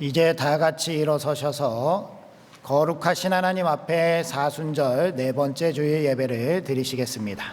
이제 다 같이 일어서셔서 거룩하신 하나님 앞에 사순절 네 번째 주일 예배를 드리시겠습니다.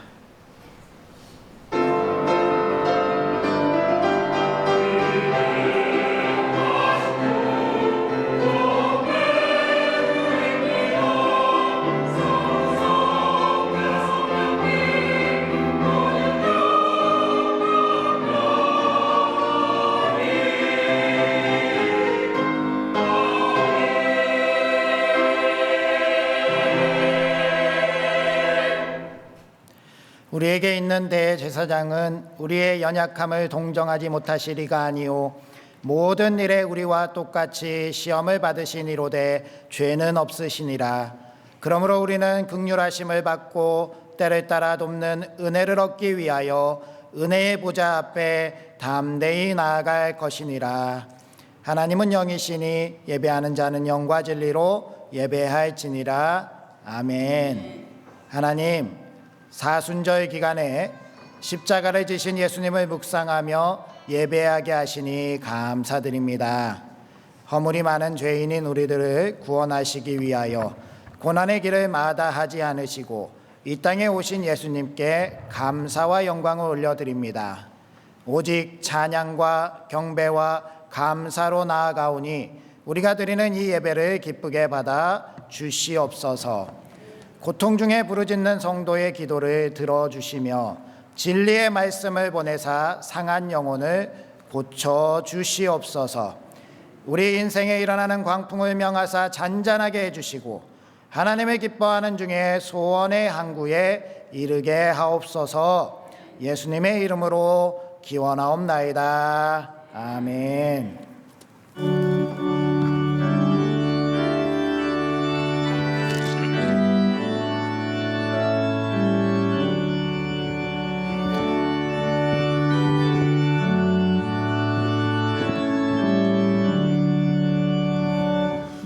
우리에게 있는 대제사장은 우리의 연약함을 동정하지 못하시리가 아니요 모든 일에 우리와 똑같이 시험을 받으시니로되 죄는 없으시니라. 그러므로 우리는 긍휼하심을 받고 때를 따라 돕는 은혜를 얻기 위하여 은혜의 보좌 앞에 담대히 나아갈 것이니라. 하나님은 영이시니 예배하는 자는 영과 진리로 예배할지니라. 아멘. 하나님, 사순절 기간에 십자가를 지신 예수님을 묵상하며 예배하게 하시니 감사드립니다. 허물이 많은 죄인인 우리들을 구원하시기 위하여 고난의 길을 마다하지 않으시고 이 땅에 오신 예수님께 감사와 영광을 올려드립니다. 오직 찬양과 경배와 감사로 나아가오니 우리가 드리는 이 예배를 기쁘게 받아 주시옵소서. 고통 중에 부르짖는 성도의 기도를 들어주시며 진리의 말씀을 보내사 상한 영혼을 고쳐주시옵소서. 우리 인생에 일어나는 광풍을 명하사 잔잔하게 해주시고 하나님을 기뻐하는 중에 소원의 항구에 이르게 하옵소서. 예수님의 이름으로 기원하옵나이다. 아멘.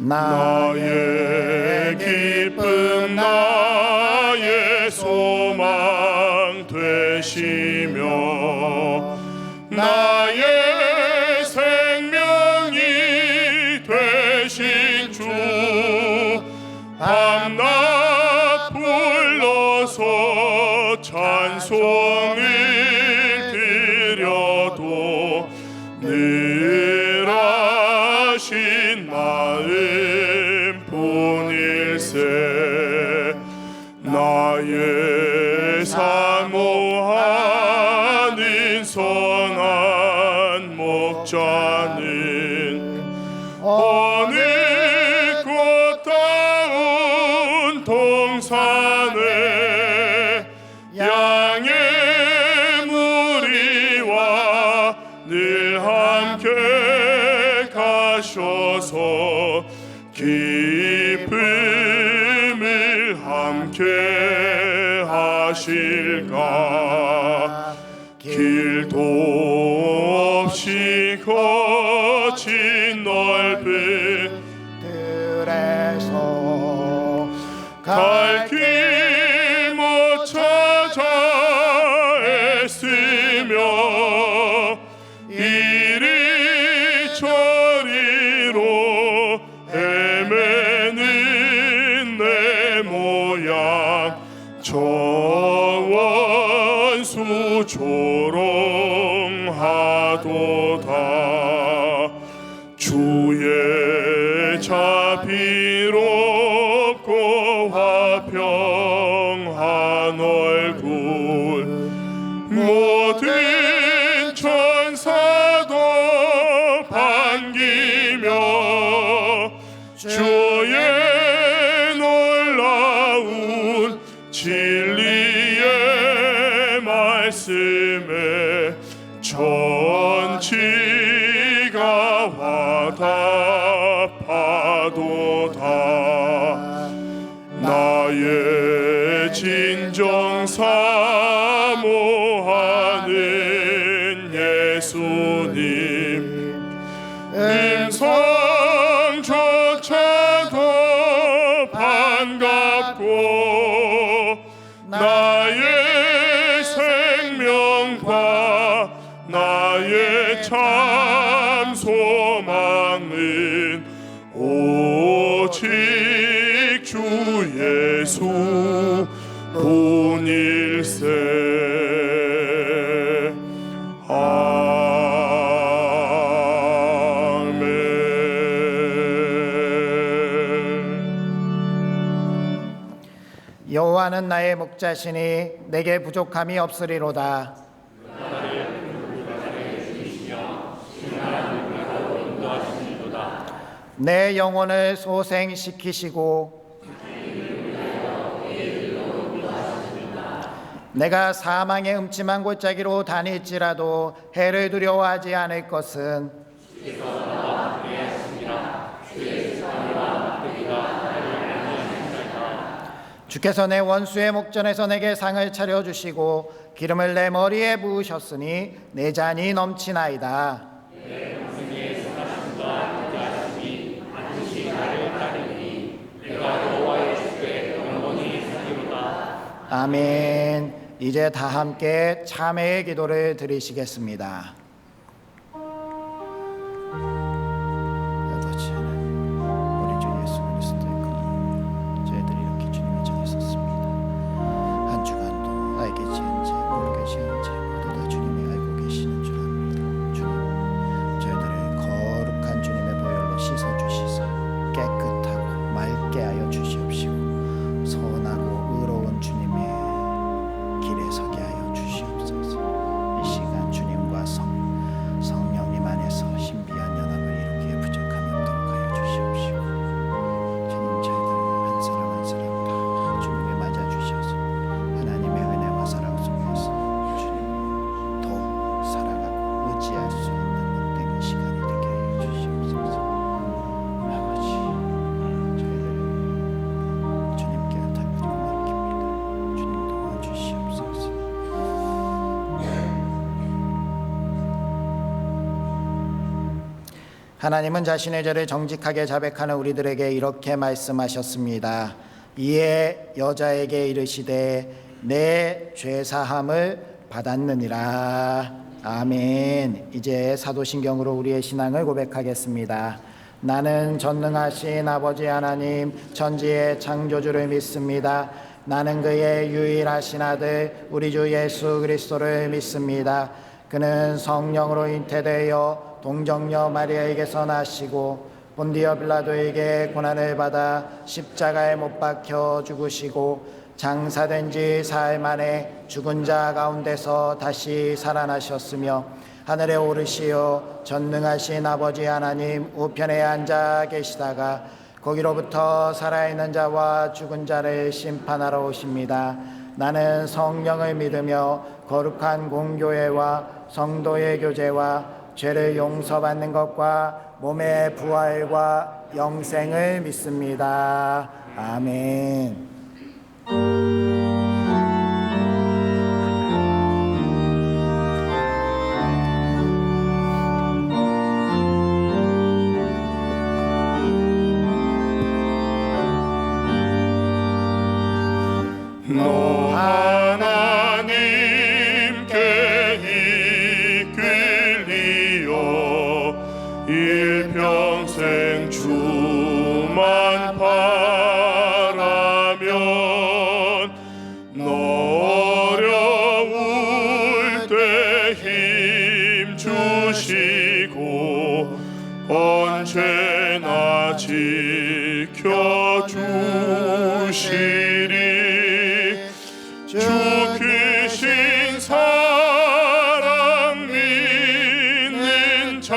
나의 기쁨 나의 소망 되시며 나의 생명이 되신 주 밤낮 불러서 찬송을 드려도 늘 하신 마음 본일세. 나의 사모하는 선한 목자는 어느 꽃다운 동산에 양의 무리와 늘 함께 가셔서 기쁨을 함께 하실까. 길도 없이 거친 넓은 들에서 갈 길 못 찾아 애쓰며 이리 저리로 헤매는 내 모양 저 원수 조롱하도다. 주의 자비롭고 화평한 얼굴 모든 천사도 반기며 주의 놀라운 진리의 말씀에 전치가 화답하도다. 나의 진정 사모하는 예수님 음성조차도 반갑고 나의 생명과 나의 참 소망을 오직 주 예수 본일세. 여호와는 나의 목자시니 내게 부족함이 없으리로다. 내 영혼을 소생시키시고 내가 사망의 음침한 골짜기로 다닐지라도 해를 두려워하지 않을 것은 주께서 내 원수의 목전에서 내게 상을 차려주시고 기름을 내 머리에 부으셨으니 내 잔이 넘치나이다. 아멘. 이제 다 함께 참회의 기도를 드리시겠습니다. 아버지 하나님, 우리 주 예수 그리스도의 그 저희들이 이렇게 주님의 전에 섰습니다. 한 주간도 알게 지은 죄, 모르게 지은 죄 모두 다 주님이 알고 계시는 줄 압니다. 주님, 저희들을 거룩한 주님의 보혈로 씻어주시사 깨끗하고 맑게 하여 주시옵시고 선하고 의로운 주님의 길에 서게 하여 주시옵소서. 이 시간 주님과 성령님 안에서 신비한 연합을 이루기에 부족함이 없도록 하여 주시옵시고 주님, 저희들 한 사람 한 사람 다 주님을 맞아 주셔서 하나님의 은혜와 사랑 속에서 주님을 더욱 사랑하고 의지할 수 있는 복된 시간이 되게 하여 주시옵소서. 아버지, 저희들을 주님께 달려드리고 맡깁니다. 주님 도와주시옵소서. 하나님은 자신의 죄를 정직하게 자백하는 우리들에게 이렇게 말씀하셨습니다. 이에 여자에게 이르시되 내 죄사함을 받았느니라. 아멘. 이제 사도신경으로 우리의 신앙을 고백하겠습니다. 나는 전능하신 아버지 하나님 천지의 창조주를 믿습니다. 나는 그의 유일하신 아들 우리 주 예수 그리스도를 믿습니다. 그는 성령으로 잉태되어 동정녀 마리아에게서 나시고 본디어 빌라도에게 고난을 받아 십자가에 못 박혀 죽으시고 장사된 지 사흘 만에 죽은 자 가운데서 다시 살아나셨으며 하늘에 오르시어 전능하신 아버지 하나님 우편에 앉아 계시다가 거기로부터 살아있는 자와 죽은 자를 심판하러 오십니다. 나는 성령을 믿으며 거룩한 공교회와 성도의 교제와 죄를 용서받는 것과 몸의 부활과 영생을 믿습니다. 아멘. 너 하나님께 이끌리어 일평생 주만 바라면 너 어려울 때 힘 주시고 언제나 지켜주시리. 주 크신 사랑 믿는 자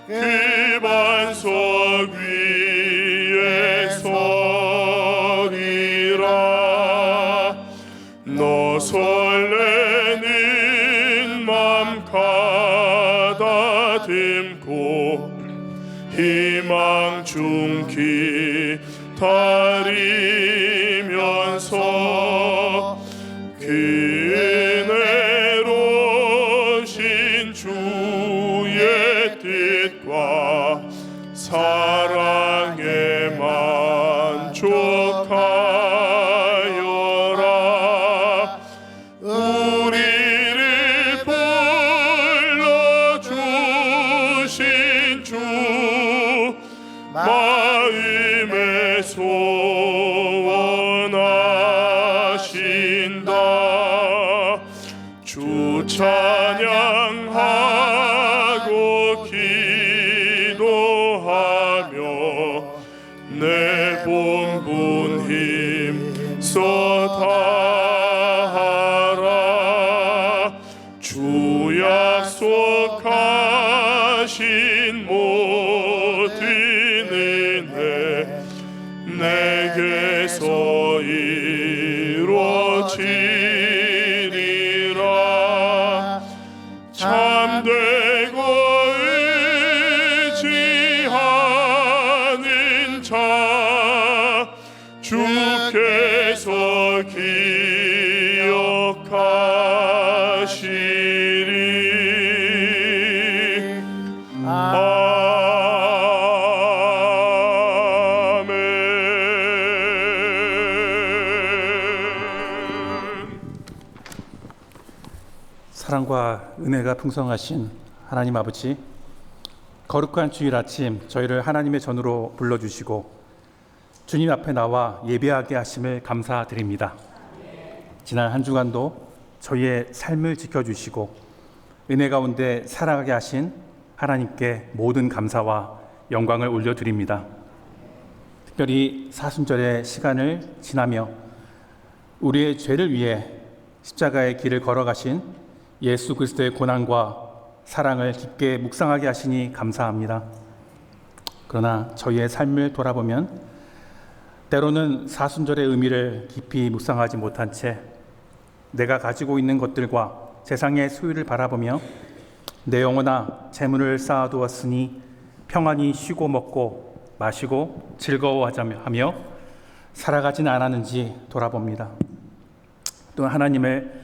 그 반석 위에 서리라. 너 설레는 맘 가다듬고 희망 중 기다리면서 그네로신 주의 뜻과 사랑에 만족하여라. 우리를 불러주신 주 마음에 소원하신다. 주 찬양하고 기도하며 내 본분 힘써 다하라. 주 약속하신 모든 은혜 내게서 이루어지리라. 참되고 의지하는 자 주께서 기억하시리. 사랑과 은혜가 풍성하신 하나님 아버지, 거룩한 주일 아침 저희를 하나님의 전으로 불러주시고 주님 앞에 나와 예배하게 하심을 감사드립니다. 지난 한 주간도 저희의 삶을 지켜주시고 은혜 가운데 살아가게 하신 하나님께 모든 감사와 영광을 올려드립니다. 특별히 사순절의 시간을 지나며 우리의 죄를 위해 십자가의 길을 걸어가신 예수 그리스도의 고난과 사랑을 깊게 묵상하게 하시니 감사합니다. 그러나 저희의 삶을 돌아보면 때로는 사순절의 의미를 깊이 묵상하지 못한 채 내가 가지고 있는 것들과 세상의 소유를 바라보며 내 영혼아 재물을 쌓아두었으니 평안히 쉬고 먹고 마시고 즐거워하며 살아가지는 않았는지 돌아봅니다. 또 하나님을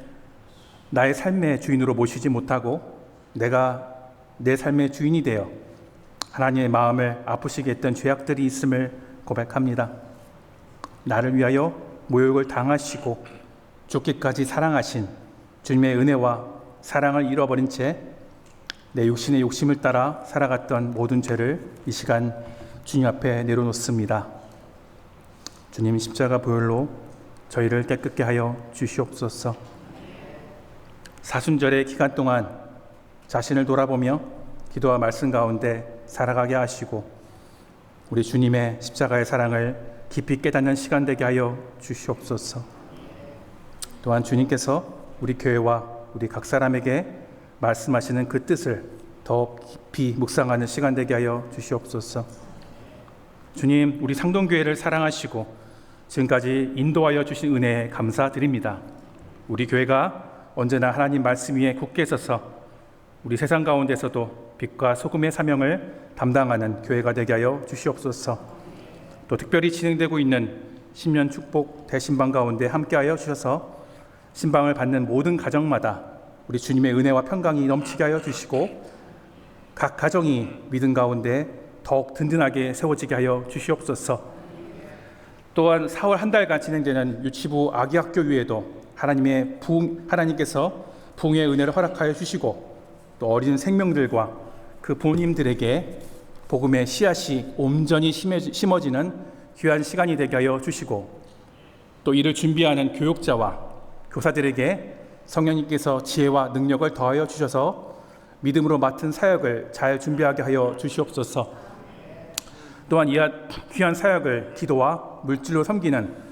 나의 삶의 주인으로 모시지 못하고 내가 내 삶의 주인이 되어 하나님의 마음을 아프시게 했던 죄악들이 있음을 고백합니다. 나를 위하여 모욕을 당하시고 죽기까지 사랑하신 주님의 은혜와 사랑을 잃어버린 채 내 육신의 욕심을 따라 살아갔던 모든 죄를 이 시간 주님 앞에 내려놓습니다. 주님 십자가 보혈로 저희를 깨끗게 하여 주시옵소서. 사순절의 기간 동안 자신을 돌아보며 기도와 말씀 가운데 살아가게 하시고 우리 주님의 십자가의 사랑을 깊이 깨닫는 시간 되게 하여 주시옵소서. 또한 주님께서 우리 교회와 우리 각 사람에게 말씀하시는 그 뜻을 더 깊이 묵상하는 시간 되게 하여 주시옵소서. 주님, 우리 상동교회를 사랑하시고 지금까지 인도하여 주신 은혜에 감사드립니다. 우리 교회가 언제나 하나님 말씀 위에 굳게 서서 우리 세상 가운데서도 빛과 소금의 사명을 담당하는 교회가 되게 하여 주시옵소서. 또 특별히 진행되고 있는 신년 축복 대신방 가운데 함께하여 주셔서 신방을 받는 모든 가정마다 우리 주님의 은혜와 평강이 넘치게 하여 주시고 각 가정이 믿음 가운데 더욱 든든하게 세워지게 하여 주시옵소서. 또한 4월 한 달간 진행되는 유치부 아기학교 위에도 하나님께서 부흥의 은혜를 허락하여 주시고 또 어린 생명들과 그 부모님들에게 복음의 씨앗이 온전히 심어지는 귀한 시간이 되게 하여 주시고 또 이를 준비하는 교육자와 교사들에게 성령님께서 지혜와 능력을 더하여 주셔서 믿음으로 맡은 사역을 잘 준비하게 하여 주시옵소서. 또한 이 귀한 사역을 기도와 물질로 섬기는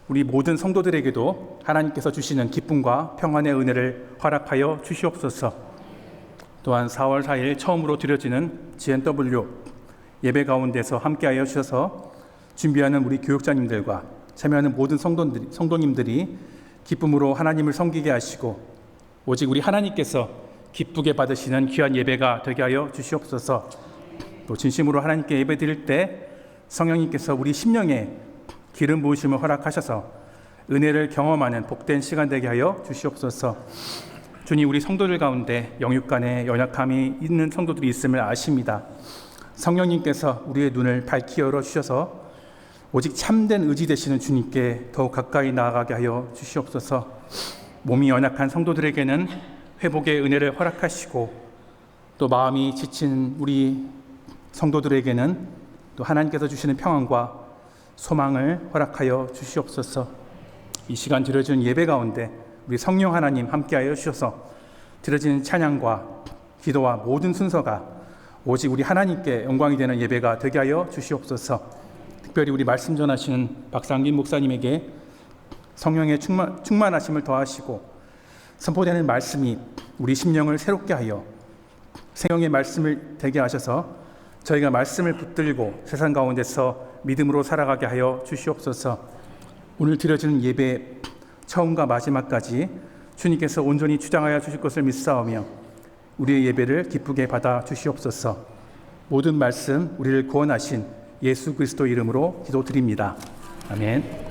우리 모든 성도들에게도 하나님께서 주시는 기쁨과 평안의 은혜를 허락하여 주시옵소서. 또한 4월 4일 처음으로 드려지는 GNW 예배 가운데서 함께하여 주셔서 준비하는 우리 교육자님들과 참여하는 모든 성도님들이 기쁨으로 하나님을 섬기게 하시고 오직 우리 하나님께서 기쁘게 받으시는 귀한 예배가 되게 하여 주시옵소서. 또 진심으로 하나님께 예배 드릴 때 성령님께서 우리 심령에 기름 부으심을 허락하셔서 은혜를 경험하는 복된 시간 되게 하여 주시옵소서. 주님, 우리 성도들 가운데 영육간에 연약함이 있는 성도들이 있음을 아십니다. 성령님께서 우리의 눈을 밝히 열어주셔서 오직 참된 의지 되시는 주님께 더욱 가까이 나아가게 하여 주시옵소서. 몸이 연약한 성도들에게는 회복의 은혜를 허락하시고 또 마음이 지친 우리 성도들에게는 또 하나님께서 주시는 평안과 소망을 허락하여 주시옵소서. 이 시간 드려진 예배 가운데 우리 성령 하나님 함께하여 주셔서 드려진 찬양과 기도와 모든 순서가 오직 우리 하나님께 영광이 되는 예배가 되게 하여 주시옵소서. 특별히 우리 말씀 전하시는 박상민 목사님에게 성령의 충만하심을 더하시고 선포되는 말씀이 우리 심령을 새롭게 하여 생명의 말씀을 되게 하셔서 저희가 말씀을 붙들고 세상 가운데서 믿음으로 살아가게 하여 주시옵소서. 오늘 드려지는 예배 처음과 마지막까지 주님께서 온전히 주장하여 주실 것을 믿사오며 우리의 예배를 기쁘게 받아 주시옵소서. 모든 말씀 우리를 구원하신 예수 그리스도 이름으로 기도드립니다. 아멘.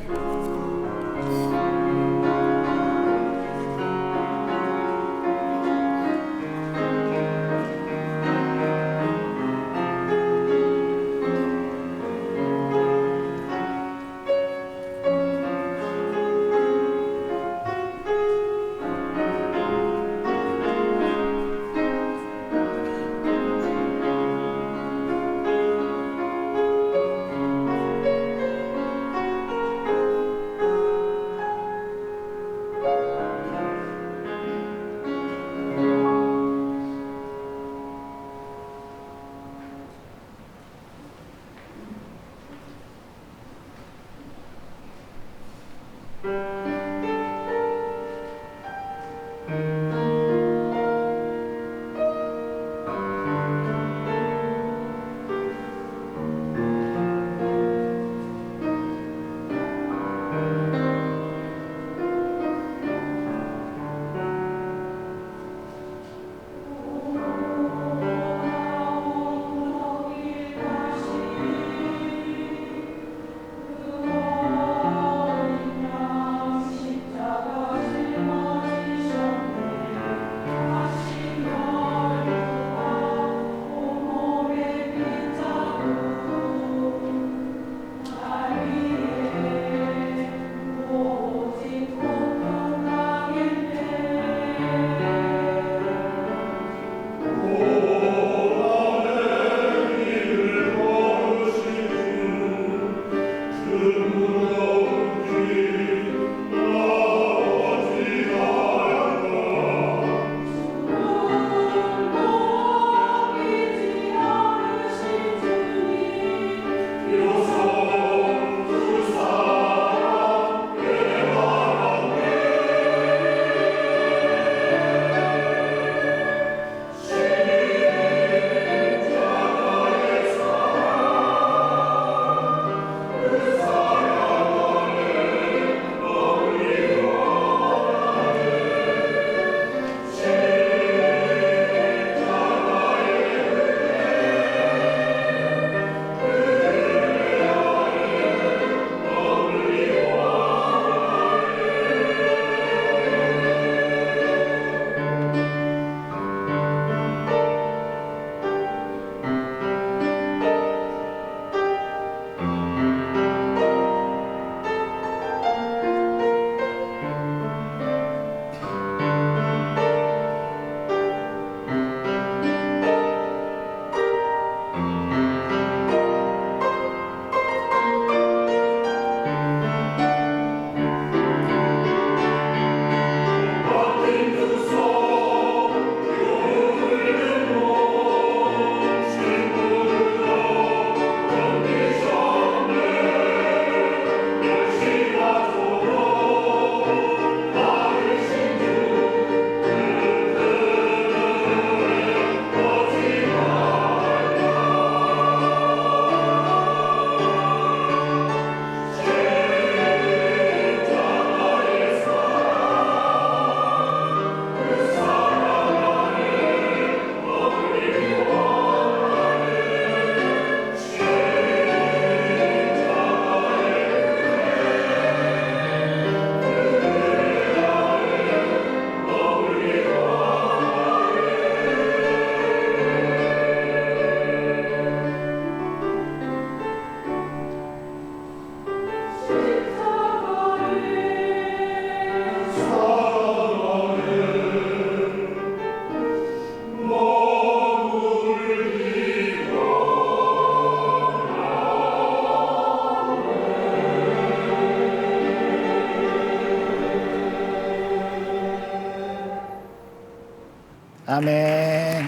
아멘.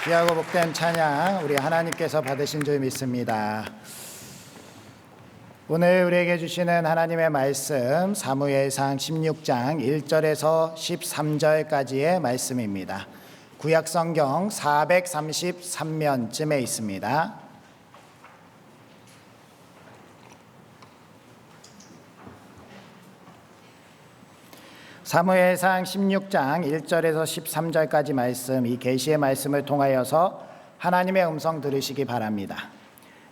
귀하고 복된 찬양 우리 하나님께서 받으신 줄 믿습니다. 오늘 우리에게 주시는 하나님의 말씀 사무엘상 16장 1절에서 13절까지의 말씀입니다. 구약 성경 433면쯤에 있습니다. 사무엘상 16장 1절에서 13절까지 말씀, 이 계시의 말씀을 통하여서 하나님의 음성 들으시기 바랍니다.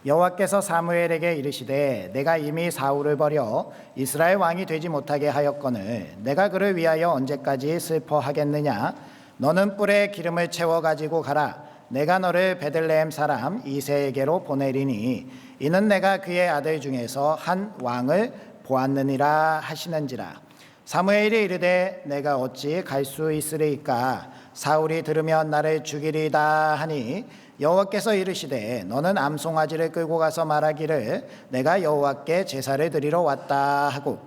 여호와께서 사무엘에게 이르시되 내가 이미 사울을 버려 이스라엘 왕이 되지 못하게 하였거늘 내가 그를 위하여 언제까지 슬퍼하겠느냐. 너는 뿔에 기름을 채워 가지고 가라. 내가 너를 베들레헴 사람 이새에게로 보내리니 이는 내가 그의 아들 중에서 한 왕을 보았느니라 하시는지라. 사무엘이 이르되 내가 어찌 갈 수 있으리이까. 사울이 들으면 나를 죽이리이다 하니 여호와께서 이르시되 너는 암송아지를 끌고 가서 말하기를 내가 여호와께 제사를 드리러 왔다 하고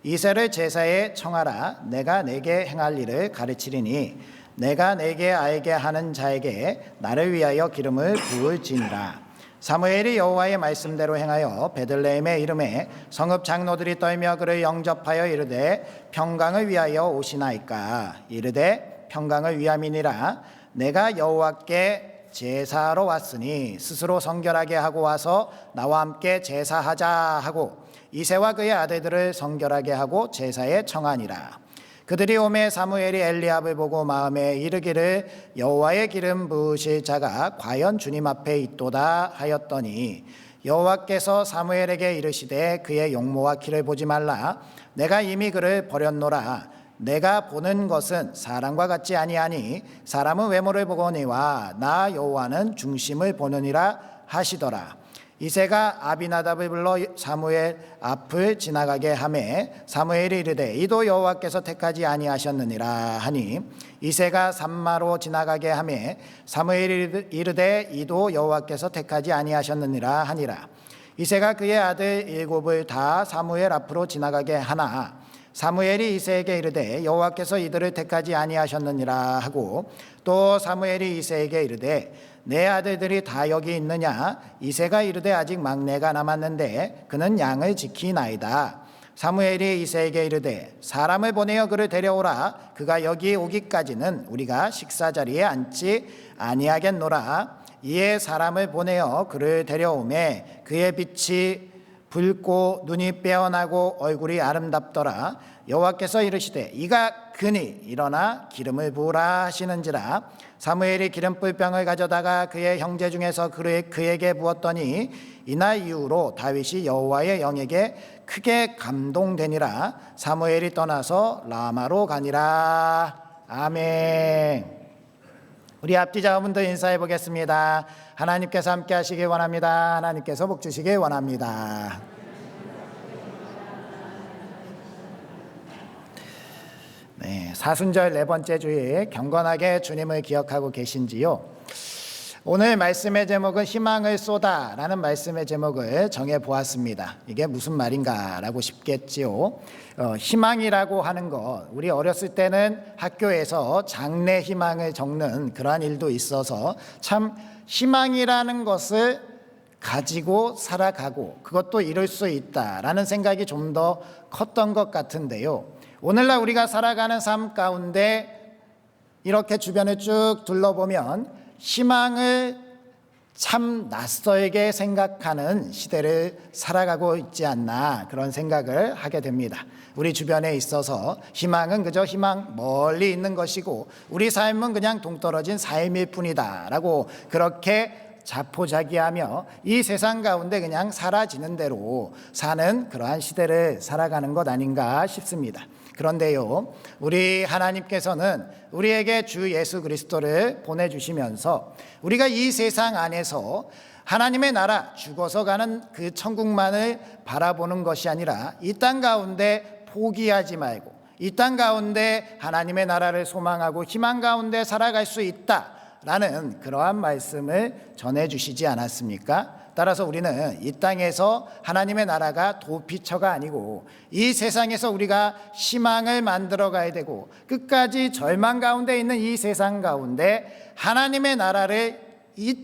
이새를 제사에 청하라. 내가 내게 행할 일을 가르치리니 내가 내게 알게 하는 자에게 나를 위하여 기름을 부을지니라. 사무엘이 여호와의 말씀대로 행하여 베들레헴의 이름에 성읍 장로들이 떨며 그를 영접하여 이르되 평강을 위하여 오시나이까. 이르되 평강을 위함이니라. 내가 여호와께 제사하러 왔으니 스스로 성결하게 하고 와서 나와 함께 제사하자 하고 이새와 그의 아들들을 성결하게 하고 제사에 청하니라. 그들이 오매 사무엘이 엘리압을 보고 마음에 이르기를 여호와의 기름 부으실 자가 과연 주님 앞에 있도다 하였더니 여호와께서 사무엘에게 이르시되 그의 용모와 키를 보지 말라. 내가 이미 그를 버렸노라. 내가 보는 것은 사람과 같지 아니하니 사람은 외모를 보거니와 나 여호와는 중심을 보느니라 하시더라. 이새가 아비나답을 불러 사무엘 앞을 지나가게 하매 사무엘이 이르되 이도 여호와께서 택하지 아니하셨느니라 하니 이새가 산마로 지나가게 하매 사무엘이 이르되 이도 여호와께서 택하지 아니하셨느니라 하니라. 이새가 그의 아들 7을 다 사무엘 앞으로 지나가게 하나 사무엘이 이새에게 이르되 여호와께서 이들을 택하지 아니하셨느니라 하고 또 사무엘이 이새에게 이르되 내 아들들이 다 여기 있느냐. 이새가 이르되 아직 막내가 남았는데 그는 양을 지키나이다. 사무엘이 이새에게 이르되 사람을 보내어 그를 데려오라. 그가 여기 오기까지는 우리가 식사 자리에 앉지 아니하겠노라. 이에 사람을 보내어 그를 데려오매 그의 빛이 붉고 눈이 빼어나고 얼굴이 아름답더라. 여호와께서 이르시되 이가 그니 일어나 기름을 부으라 하시는지라. 사무엘이 기름불병을 가져다가 그의 형제 중에서 그에게 부었더니 이날 이후로 다윗이 여호와의 영에게 크게 감동되니라. 사무엘이 떠나서 라마로 가니라. 아멘. 우리 앞뒤 자분들 인사해 보겠습니다. 하나님께서 함께 하시길 원합니다. 하나님께서 복 주시길 원합니다. 네, 사순절 4번째 주일 경건하게 주님을 기억하고 계신지요? 오늘 말씀의 제목은 희망을 쏟아라는 말씀의 제목을 정해 보았습니다. 이게 무슨 말인가라고 싶겠지요. 희망이라고 하는 것, 우리 어렸을 때는 학교에서 장래 희망을 적는 그러한 일도 있어서 참 희망이라는 것을 가지고 살아가고 그것도 이룰 수 있다라는 생각이 좀 더 컸던 것 같은데요. 오늘날 우리가 살아가는 삶 가운데 이렇게 주변을 쭉 둘러보면 희망을 참 낯설게 생각하는 시대를 살아가고 있지 않나 그런 생각을 하게 됩니다. 우리 주변에 있어서 희망은 그저 희망 멀리 있는 것이고 우리 삶은 그냥 동떨어진 삶일 뿐이다 라고 그렇게 자포자기하며 이 세상 가운데 그냥 사라지는 대로 사는 그러한 시대를 살아가는 것 아닌가 싶습니다. 그런데요, 우리 하나님께서는 우리에게 주 예수 그리스도를 보내주시면서 우리가 이 세상 안에서 하나님의 나라, 죽어서 가는 그 천국만을 바라보는 것이 아니라 이 땅 가운데 포기하지 말고 이 땅 가운데 하나님의 나라를 소망하고 희망 가운데 살아갈 수 있다라는 그러한 말씀을 전해주시지 않았습니까? 따라서 우리는 이 땅에서 하나님의 나라가 도피처가 아니고 이 세상에서 우리가 희망을 만들어 가야 되고 끝까지 절망 가운데 있는 이 세상 가운데 하나님의 나라를 이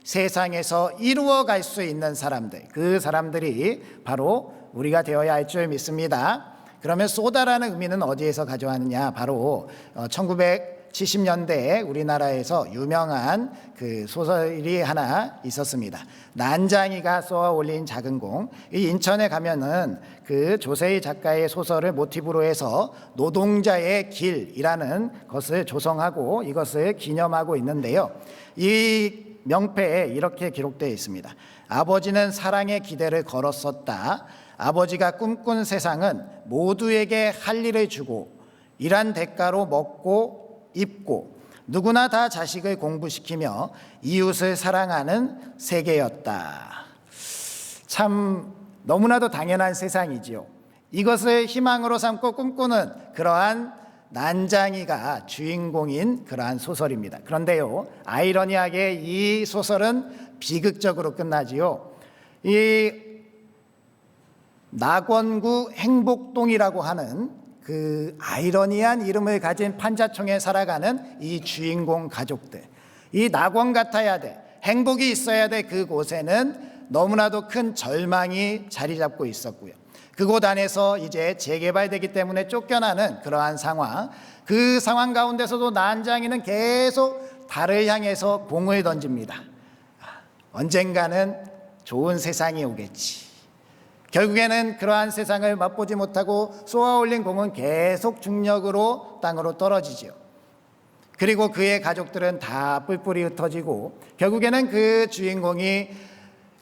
세상에서 이루어 갈 수 있는 사람들, 그 사람들이 바로 우리가 되어야 할 줄 믿습니다. 그러면 소다라는 의미는 어디에서 가져왔느냐? 바로 1970년대에 우리나라에서 유명한 그 소설이 하나 있었습니다. 난장이가 쏘아 올린 작은 공. 이 인천에 가면은 그 조세희 작가의 소설을 모티브로 해서 노동자의 길이라는 것을 조성하고 이것을 기념하고 있는데요. 이 명패에 이렇게 기록되어 있습니다. 아버지는 사랑의 기대를 걸었었다. 아버지가 꿈꾼 세상은 모두에게 할 일을 주고 일한 대가로 먹고 입고 누구나 다 자식을 공부시키며 이웃을 사랑하는 세계였다. 참 너무나도 당연한 세상이지요. 이것을 희망으로 삼고 꿈꾸는 그러한 난장이가 주인공인 그러한 소설입니다. 그런데요, 아이러니하게 이 소설은 비극적으로 끝나지요. 이 낙원구 행복동이라고 하는 그 아이러니한 이름을 가진 판자촌에 살아가는 이 주인공 가족들, 이 낙원 같아야 돼, 행복이 있어야 돼 그곳에는 너무나도 큰 절망이 자리 잡고 있었고요. 그곳 안에서 이제 재개발되기 때문에 쫓겨나는 그러한 상황, 그 상황 가운데서도 난장이는 계속 달을 향해서 공을 던집니다. 언젠가는 좋은 세상이 오겠지. 결국에는 그러한 세상을 맛보지 못하고 쏘아 올린 공은 계속 중력으로 땅으로 떨어지죠. 그리고 그의 가족들은 다 뿔뿔이 흩어지고 결국에는 그 주인공이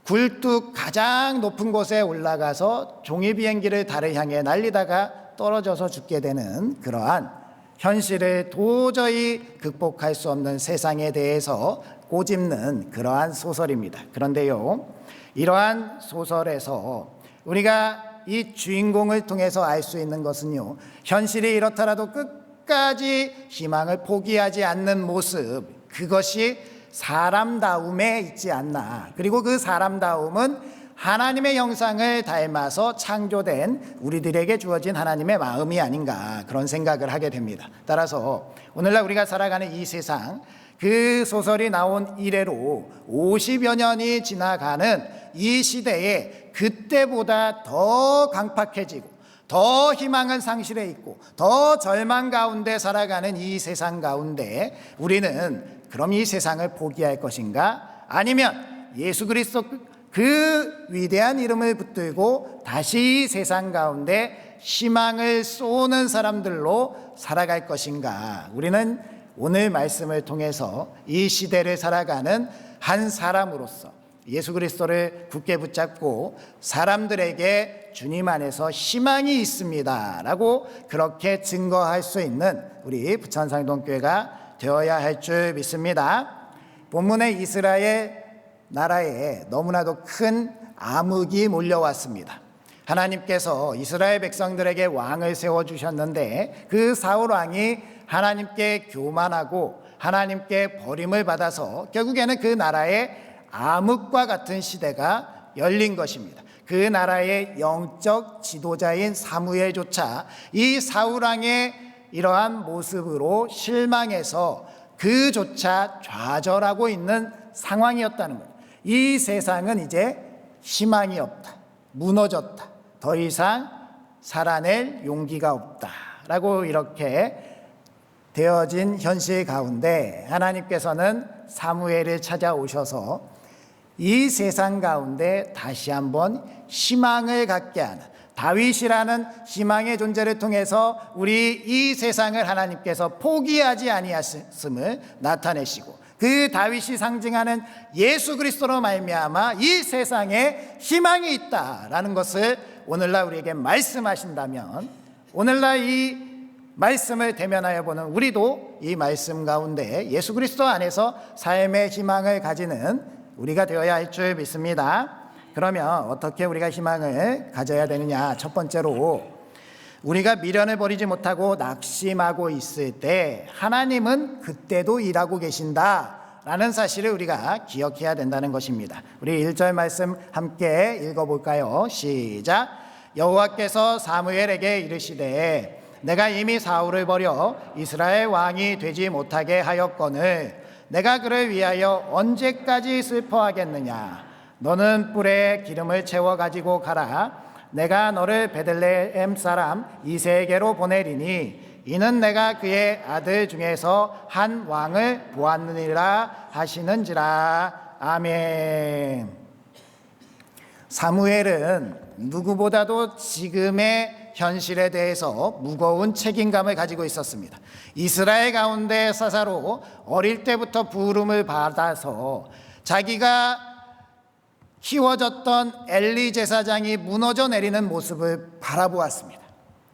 굴뚝 가장 높은 곳에 올라가서 종이 비행기를 달을 향해 날리다가 떨어져서 죽게 되는 그러한 현실을 도저히 극복할 수 없는 세상에 대해서 꼬집는 그러한 소설입니다. 그런데요, 이러한 소설에서 우리가 이 주인공을 통해서 알 수 있는 것은요, 현실이 이렇더라도 끝까지 희망을 포기하지 않는 모습, 그것이 사람다움에 있지 않나. 그리고 그 사람다움은 하나님의 형상을 닮아서 창조된 우리들에게 주어진 하나님의 마음이 아닌가, 그런 생각을 하게 됩니다. 따라서 오늘날 우리가 살아가는 이 세상, 그 소설이 나온 이래로 50여 년이 지나가는 이 시대에 그때보다 더 강팍해지고 더 희망은 상실해 있고 더 절망 가운데 살아가는 이 세상 가운데 우리는 그럼 이 세상을 포기할 것인가? 아니면 예수 그리스도 그 위대한 이름을 붙들고 다시 이 세상 가운데 희망을 쏘는 사람들로 살아갈 것인가? 우리는 오늘 말씀을 통해서 이 시대를 살아가는 한 사람으로서 예수 그리스도를 굳게 붙잡고 사람들에게 주님 안에서 희망이 있습니다 라고 그렇게 증거할 수 있는 우리 부천상동교회가 되어야 할 줄 믿습니다. 본문에 이스라엘 나라에 너무나도 큰 암흑이 몰려왔습니다. 하나님께서 이스라엘 백성들에게 왕을 세워주셨는데 그 사울 왕이 하나님께 교만하고 하나님께 버림을 받아서 결국에는 그 나라에 암흑과 같은 시대가 열린 것입니다. 그 나라의 영적 지도자인 사무엘조차 이 사울 왕의 이러한 모습으로 실망해서 그조차 좌절하고 있는 상황이었다는 거예요. 이 세상은 이제 희망이 없다, 무너졌다, 더 이상 살아낼 용기가 없다라고 이렇게 되어진 현실 가운데 하나님께서는 사무엘을 찾아오셔서 이 세상 가운데 다시 한번 희망을 갖게 하는 다윗이라는 희망의 존재를 통해서 우리 이 세상을 하나님께서 포기하지 아니하심을 나타내시고 그 다윗이 상징하는 예수 그리스도로 말미암아 이 세상에 희망이 있다라는 것을 오늘날 우리에게 말씀하신다면 오늘날 이 말씀을 대면하여 보는 우리도 이 말씀 가운데 예수 그리스도 안에서 삶의 희망을 가지는 우리가 되어야 할 줄 믿습니다. 그러면 어떻게 우리가 희망을 가져야 되느냐? 첫 번째로 우리가 미련을 버리지 못하고 낙심하고 있을 때 하나님은 그때도 일하고 계신다 라는 사실을 우리가 기억해야 된다는 것입니다. 우리 1절 말씀 함께 읽어볼까요? 시작. 여호와께서 사무엘에게 이르시되 내가 이미 사울을 버려 이스라엘 왕이 되지 못하게 하였거늘 내가 그를 위하여 언제까지 슬퍼하겠느냐. 너는 뿔에 기름을 채워 가지고 가라. 내가 너를 베들레헴 사람 이새에게로 보내리니 이는 내가 그의 아들 중에서 한 왕을 보았느니라 하시는지라. 아멘. 사무엘은 누구보다도 지금의 현실에 대해서 무거운 책임감을 가지고 있었습니다. 이스라엘 가운데 사사로 어릴 때부터 부름을 받아서 자기가 키워졌던 엘리 제사장이 무너져 내리는 모습을 바라보았습니다.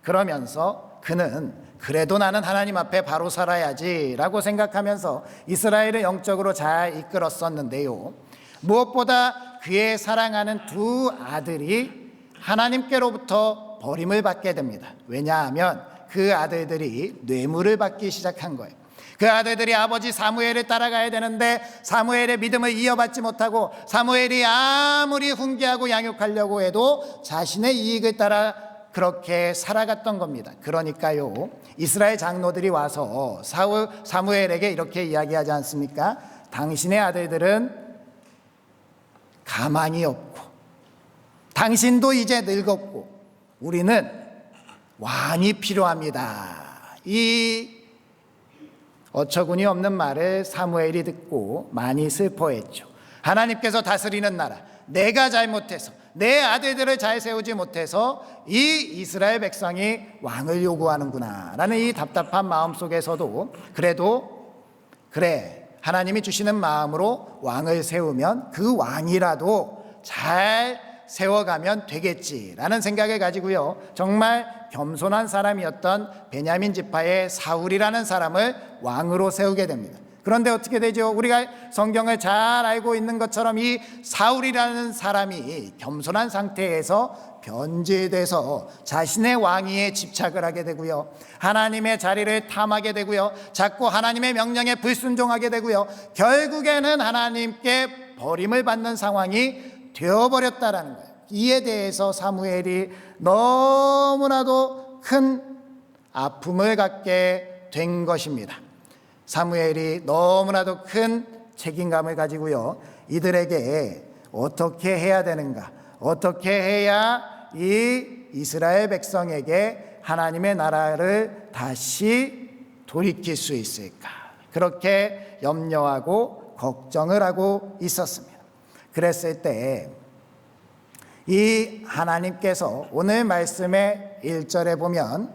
그러면서 그는 그래도 나는 하나님 앞에 바로 살아야지 라고 생각하면서 이스라엘을 영적으로 잘 이끌었었는데요, 무엇보다 그의 사랑하는 두 아들이 하나님께로부터 버림을 받게 됩니다. 왜냐하면 그 아들들이 뇌물을 받기 시작한 거예요. 그 아들들이 아버지 사무엘을 따라가야 되는데 사무엘의 믿음을 이어받지 못하고 사무엘이 아무리 훈계하고 양육하려고 해도 자신의 이익을 따라 그렇게 살아갔던 겁니다. 그러니까요, 이스라엘 장로들이 와서 사무엘에게 이렇게 이야기하지 않습니까? 당신의 아들들은 가망이 없고 당신도 이제 늙었고 우리는 왕이 필요합니다. 이 어처구니 없는 말을 사무엘이 듣고 많이 슬퍼했죠. 하나님께서 다스리는 나라, 내가 잘못해서 내 아들들을 잘 세우지 못해서 이 이스라엘 백성이 왕을 요구하는구나 라는 이 답답한 마음 속에서도 그래도 그래, 하나님이 주시는 마음으로 왕을 세우면 그 왕이라도 잘 세워가면 되겠지라는 생각을 가지고요, 정말 겸손한 사람이었던 베냐민 지파의 사울이라는 사람을 왕으로 세우게 됩니다. 그런데 어떻게 되죠? 우리가 성경을 잘 알고 있는 것처럼 이 사울이라는 사람이 겸손한 상태에서 변질돼서 자신의 왕위에 집착을 하게 되고요, 하나님의 자리를 탐하게 되고요, 자꾸 하나님의 명령에 불순종하게 되고요, 결국에는 하나님께 버림을 받는 상황이 되어버렸다라는 거예요. 이에 대해서 사무엘이 너무나도 큰 아픔을 갖게 된 것입니다. 사무엘이 너무나도 큰 책임감을 가지고요, 이들에게 어떻게 해야 되는가, 어떻게 해야 이 이스라엘 백성에게 하나님의 나라를 다시 돌이킬 수 있을까, 그렇게 염려하고 걱정을 하고 있었습니다. 그랬을 때 이 하나님께서 오늘 말씀의 1절에 보면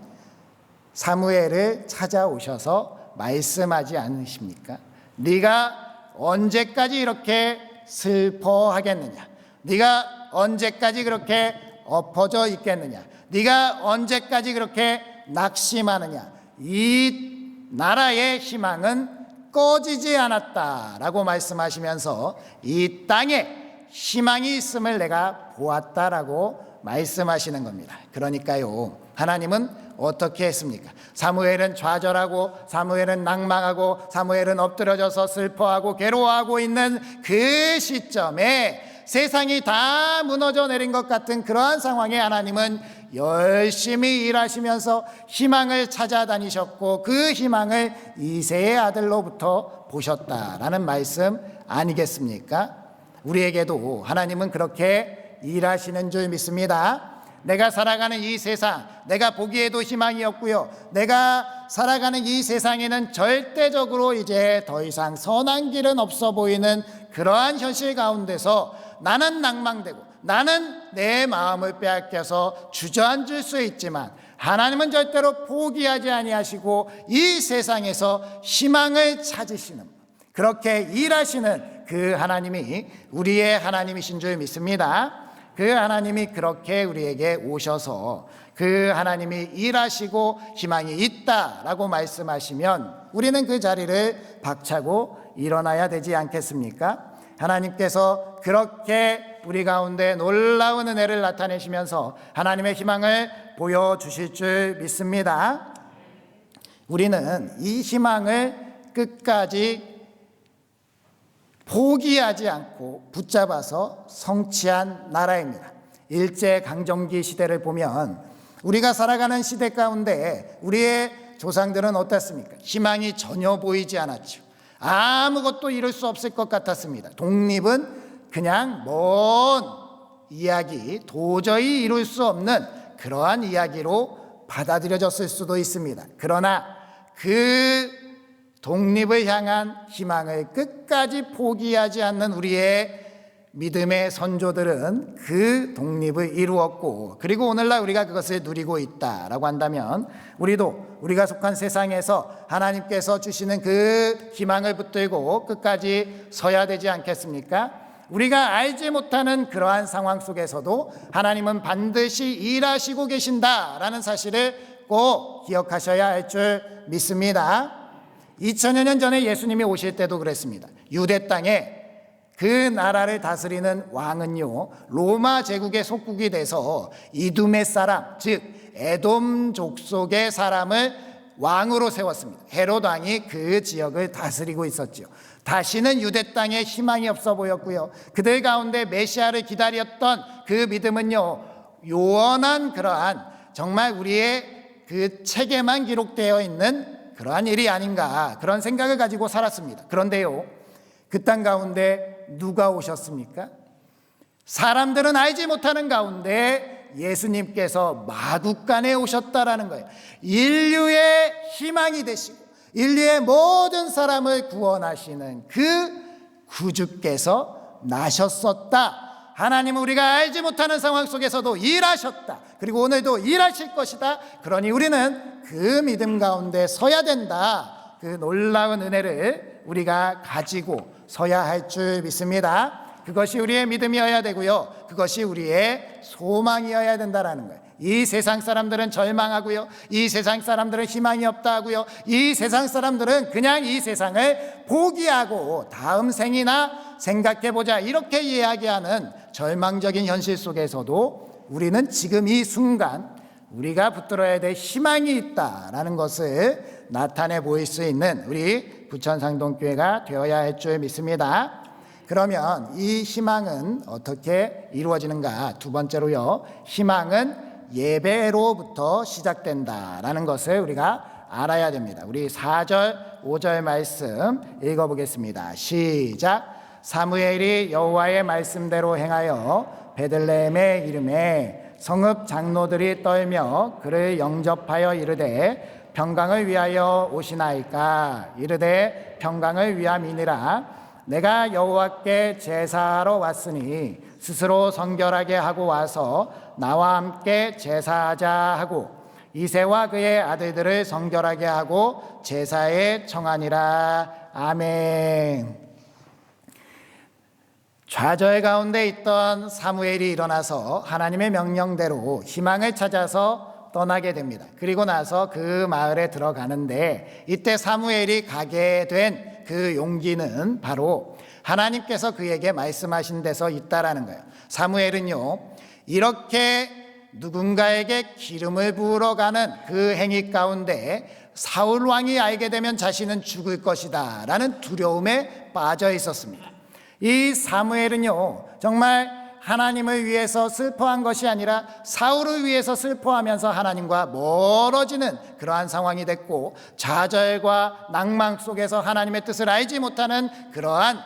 사무엘을 찾아오셔서 말씀하지 않으십니까? 네가 언제까지 이렇게 슬퍼하겠느냐? 네가 언제까지 그렇게 엎어져 있겠느냐? 네가 언제까지 그렇게 낙심하느냐? 이 나라의 희망은 꺼지지 않았다라고 말씀하시면서 이 땅에 희망이 있음을 내가 보았다라고 말씀하시는 겁니다. 그러니까요, 하나님은 어떻게 했습니까? 사무엘은 좌절하고 사무엘은 낭망하고 사무엘은 엎드려져서 슬퍼하고 괴로워하고 있는 그 시점에 세상이 다 무너져 내린 것 같은 그러한 상황에 하나님은 열심히 일하시면서 희망을 찾아다니셨고 그 희망을 이새의 아들로부터 보셨다라는 말씀 아니겠습니까? 우리에게도 하나님은 그렇게 일하시는 줄 믿습니다. 내가 살아가는 이 세상, 내가 보기에도 희망이 없고요, 내가 살아가는 이 세상에는 절대적으로 이제 더 이상 선한 길은 없어 보이는 그러한 현실 가운데서 나는 낭망되고 나는 내 마음을 빼앗겨서 주저앉을 수 있지만 하나님은 절대로 포기하지 아니하시고 이 세상에서 희망을 찾으시는, 그렇게 일하시는 그 하나님이 우리의 하나님이신 줄 믿습니다. 그 하나님이 그렇게 우리에게 오셔서 그 하나님이 일하시고 희망이 있다라고 말씀하시면 우리는 그 자리를 박차고 일어나야 되지 않겠습니까? 하나님께서 그렇게 우리 가운데 놀라운 은혜를 나타내시면서 하나님의 희망을 보여주실 줄 믿습니다. 우리는 이 희망을 끝까지 포기하지 않고 붙잡아서 성취한 나라입니다. 일제강점기 시대를 보면 우리가 살아가는 시대 가운데 우리의 조상들은 어땠습니까? 희망이 전혀 보이지 않았죠. 아무것도 이룰 수 없을 것 같았습니다. 독립은 그냥 먼 이야기, 도저히 이룰 수 없는 그러한 이야기로 받아들여졌을 수도 있습니다. 그러나 그 독립을 향한 희망을 끝까지 포기하지 않는 우리의 믿음의 선조들은 그 독립을 이루었고, 그리고 오늘날 우리가 그것을 누리고 있다라고 한다면 우리도 우리가 속한 세상에서 하나님께서 주시는 그 희망을 붙들고 끝까지 서야 되지 않겠습니까? 우리가 알지 못하는 그러한 상황 속에서도 하나님은 반드시 일하시고 계신다라는 사실을 꼭 기억하셔야 할 줄 믿습니다. 2000여 년 전에 예수님이 오실 때도 그랬습니다. 유대 땅에 그 나라를 다스리는 왕은요, 로마 제국의 속국이 돼서 이두메 사람, 즉 에돔 족속의 사람을 왕으로 세웠습니다. 헤롯 왕이 그 지역을 다스리고 있었죠. 다시는 유대 땅에 희망이 없어 보였고요, 그들 가운데 메시아를 기다렸던 그 믿음은요, 요원한 그러한 정말 우리의 그 책에만 기록되어 있는 그러한 일이 아닌가, 그런 생각을 가지고 살았습니다. 그런데요, 그 땅 가운데 누가 오셨습니까? 사람들은 알지 못하는 가운데 예수님께서 마구간에 오셨다라는 거예요. 인류의 희망이 되시고 인류의 모든 사람을 구원하시는 그 구주께서 나셨었다. 하나님은 우리가 알지 못하는 상황 속에서도 일하셨다. 그리고 오늘도 일하실 것이다. 그러니 우리는 그 믿음 가운데 서야 된다. 그 놀라운 은혜를 우리가 가지고 서야 할 줄 믿습니다. 그것이 우리의 믿음이어야 되고요, 그것이 우리의 소망이어야 된다라는 거예요. 이 세상 사람들은 절망하고요, 이 세상 사람들은 희망이 없다 하고요, 이 세상 사람들은 그냥 이 세상을 포기하고 다음 생이나 생각해보자 이렇게 이야기하는 절망적인 현실 속에서도 우리는 지금 이 순간 우리가 붙들어야 될 희망이 있다라는 것을 나타내 보일 수 있는 우리 부천상동교회가 되어야 할 줄 믿습니다. 그러면 이 희망은 어떻게 이루어지는가? 두 번째로요, 희망은 예배로부터 시작된다라는 것을 우리가 알아야 됩니다. 우리 4절, 5절 말씀 읽어보겠습니다. 시작. 사무엘이 여호와의 말씀대로 행하여 베들레헴의 이름에 성읍 장로들이 떨며 그를 영접하여 이르되 평강을 위하여 오시나이까? 이르되 평강을 위함이니라. 내가 여호와께 제사하러 왔으니 스스로 성결하게 하고 와서 나와 함께 제사하자 하고 이새와 그의 아들들을 성결하게 하고 제사에 청하니라. 아멘. 좌절 가운데 있던 사무엘이 일어나서 하나님의 명령대로 희망을 찾아서 떠나게 됩니다. 그리고 나서 그 마을에 들어가는데 이때 사무엘이 가게 된 그 용기는 바로 하나님께서 그에게 말씀하신 데서 있다라는 거예요. 사무엘은요, 이렇게 누군가에게 기름을 부으러 가는 그 행위 가운데 사울 왕이 알게 되면 자신은 죽을 것이다 라는 두려움에 빠져 있었습니다. 이 사무엘은요, 정말 하나님을 위해서 슬퍼한 것이 아니라 사울을 위해서 슬퍼하면서 하나님과 멀어지는 그러한 상황이 됐고, 좌절과 낭망 속에서 하나님의 뜻을 알지 못하는 그러한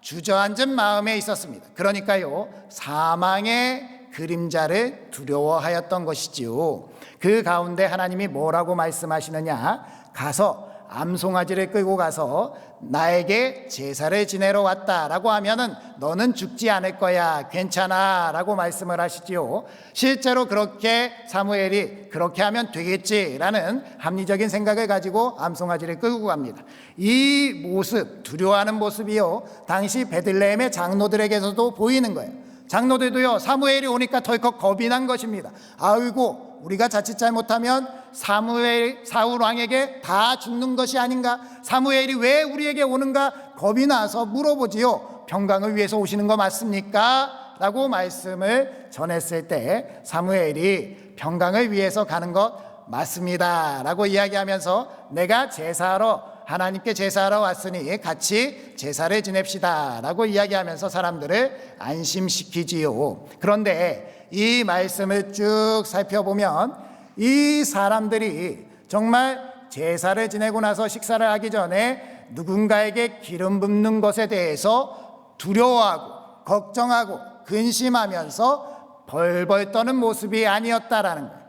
주저앉은 마음에 있었습니다. 그러니까요, 사망의 그림자를 두려워하였던 것이지요. 그 가운데 하나님이 뭐라고 말씀하시느냐? 가서 암송아지를 끌고 가서 나에게 제사를 지내러 왔다라고 하면은 너는 죽지 않을 거야, 괜찮아 라고 말씀을 하시지요. 실제로 그렇게 사무엘이 그렇게 하면 되겠지라는 합리적인 생각을 가지고 암송아지를 끌고 갑니다. 이 모습, 두려워하는 모습이요, 당시 베들레헴의 장로들에게서도 보이는 거예요. 장로들도요, 사무엘이 오니까 덜컥 겁이 난 것입니다. 아이고, 우리가 자칫 잘못하면 사울 왕에게 다 죽는 것이 아닌가? 사무엘이 왜 우리에게 오는가? 겁이 나서 물어보지요. 평강을 위해서 오시는 거 맞습니까? 라고 말씀을 전했을 때 사무엘이 평강을 위해서 가는 것 맞습니다 라고 이야기하면서 내가 제사하러 하나님께 제사하러 왔으니 같이 제사를 지냅시다 라고 이야기하면서 사람들을 안심시키지요. 그런데 이 말씀을 쭉 살펴보면 이 사람들이 정말 제사를 지내고 나서 식사를 하기 전에 누군가에게 기름 붓는 것에 대해서 두려워하고 걱정하고 근심하면서 벌벌 떠는 모습이 아니었다라는 거예요.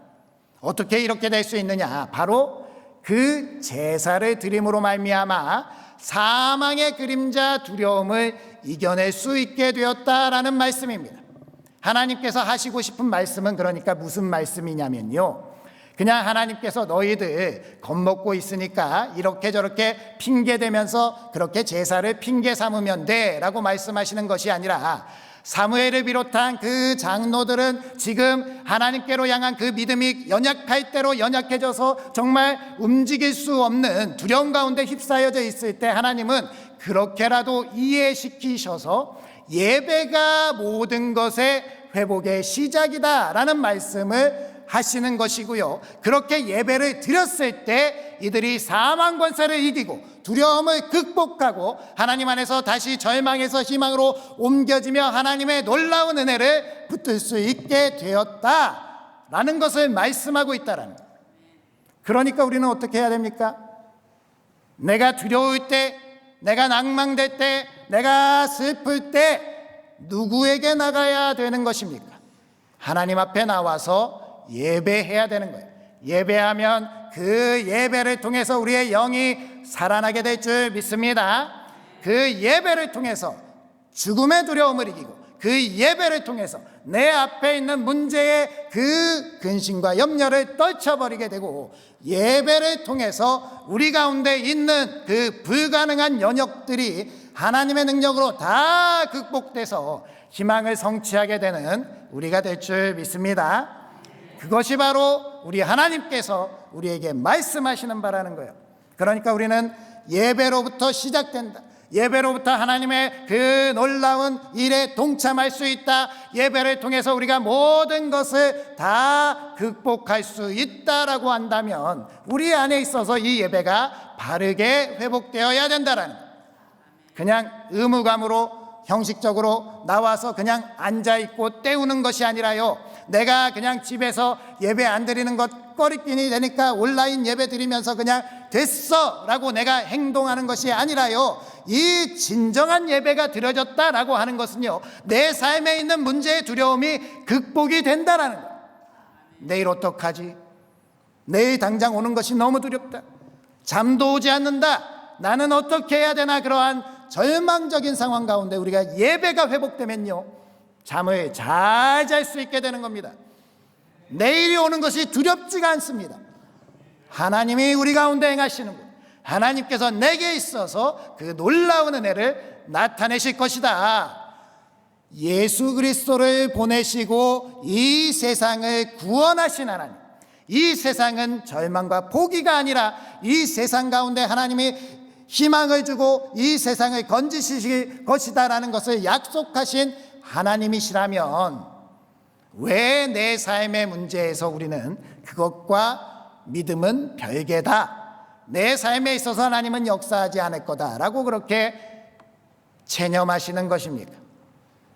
어떻게 이렇게 될 수 있느냐? 바로 그 제사를 드림으로 말미암아 사망의 그림자 두려움을 이겨낼 수 있게 되었다라는 말씀입니다. 하나님께서 하시고 싶은 말씀은 그러니까 무슨 말씀이냐면요, 그냥 하나님께서 너희들 겁먹고 있으니까 이렇게 저렇게 핑계대면서 그렇게 제사를 핑계 삼으면 돼 라고 말씀하시는 것이 아니라, 사무엘을 비롯한 그 장로들은 지금 하나님께로 향한 그 믿음이 연약할 대로 연약해져서 정말 움직일 수 없는 두려움 가운데 휩싸여져 있을 때 하나님은 그렇게라도 이해시키셔서 예배가 모든 것의 회복의 시작이다라는 말씀을 하시는 것이고요. 그렇게 예배를 드렸을 때 이들이 사망 권세를 이기고 두려움을 극복하고 하나님 안에서 다시 절망에서 희망으로 옮겨지며 하나님의 놀라운 은혜를 붙들 수 있게 되었다라는 것을 말씀하고 있다라는 거예요. 그러니까 우리는 어떻게 해야 됩니까? 내가 두려울 때, 내가 낭망될 때, 내가 슬플 때 누구에게 나가야 되는 것입니까? 하나님 앞에 나와서 예배해야 되는 거예요. 예배하면 그 예배를 통해서 우리의 영이 살아나게 될 줄 믿습니다. 그 예배를 통해서 죽음의 두려움을 이기고 그 예배를 통해서 내 앞에 있는 문제의 그 근심과 염려를 떨쳐버리게 되고, 예배를 통해서 우리 가운데 있는 그 불가능한 연역들이 하나님의 능력으로 다 극복돼서 희망을 성취하게 되는 우리가 될 줄 믿습니다. 그것이 바로 우리 하나님께서 우리에게 말씀하시는 바라는 거예요. 그러니까 우리는 예배로부터 시작된다. 예배로부터 하나님의 그 놀라운 일에 동참할 수 있다. 예배를 통해서 우리가 모든 것을 다 극복할 수 있다라고 한다면 우리 안에 있어서 이 예배가 바르게 회복되어야 된다라는 거예요. 그냥 의무감으로 형식적으로 나와서 그냥 앉아있고 때우는 것이 아니라요, 내가 그냥 집에서 예배 안 드리는 것 꺼리끼니 되니까 온라인 예배 드리면서 그냥 됐어 라고 내가 행동하는 것이 아니라요, 이 진정한 예배가 드려졌다라고 하는 것은요, 내 삶에 있는 문제의 두려움이 극복이 된다라는 거예요. 내일 어떡하지? 내일 당장 오는 것이 너무 두렵다. 잠도 오지 않는다. 나는 어떻게 해야 되나? 그러한 절망적인 상황 가운데 우리가 예배가 회복되면요, 잠을 잘 잘 수 있게 되는 겁니다. 내일이 오는 것이 두렵지가 않습니다. 하나님이 우리 가운데 행하시는 것, 하나님께서 내게 있어서 그 놀라운 은혜를 나타내실 것이다. 예수 그리스도를 보내시고 이 세상을 구원하신 하나님, 이 세상은 절망과 포기가 아니라 이 세상 가운데 하나님이 희망을 주고 이 세상을 건지실 것이다라는 것을 약속하신 하나님이시라면 왜 내 삶의 문제에서 우리는 그것과 믿음은 별개다, 내 삶에 있어서 하나님은 역사하지 않을 거다라고 그렇게 체념하시는 것입니까?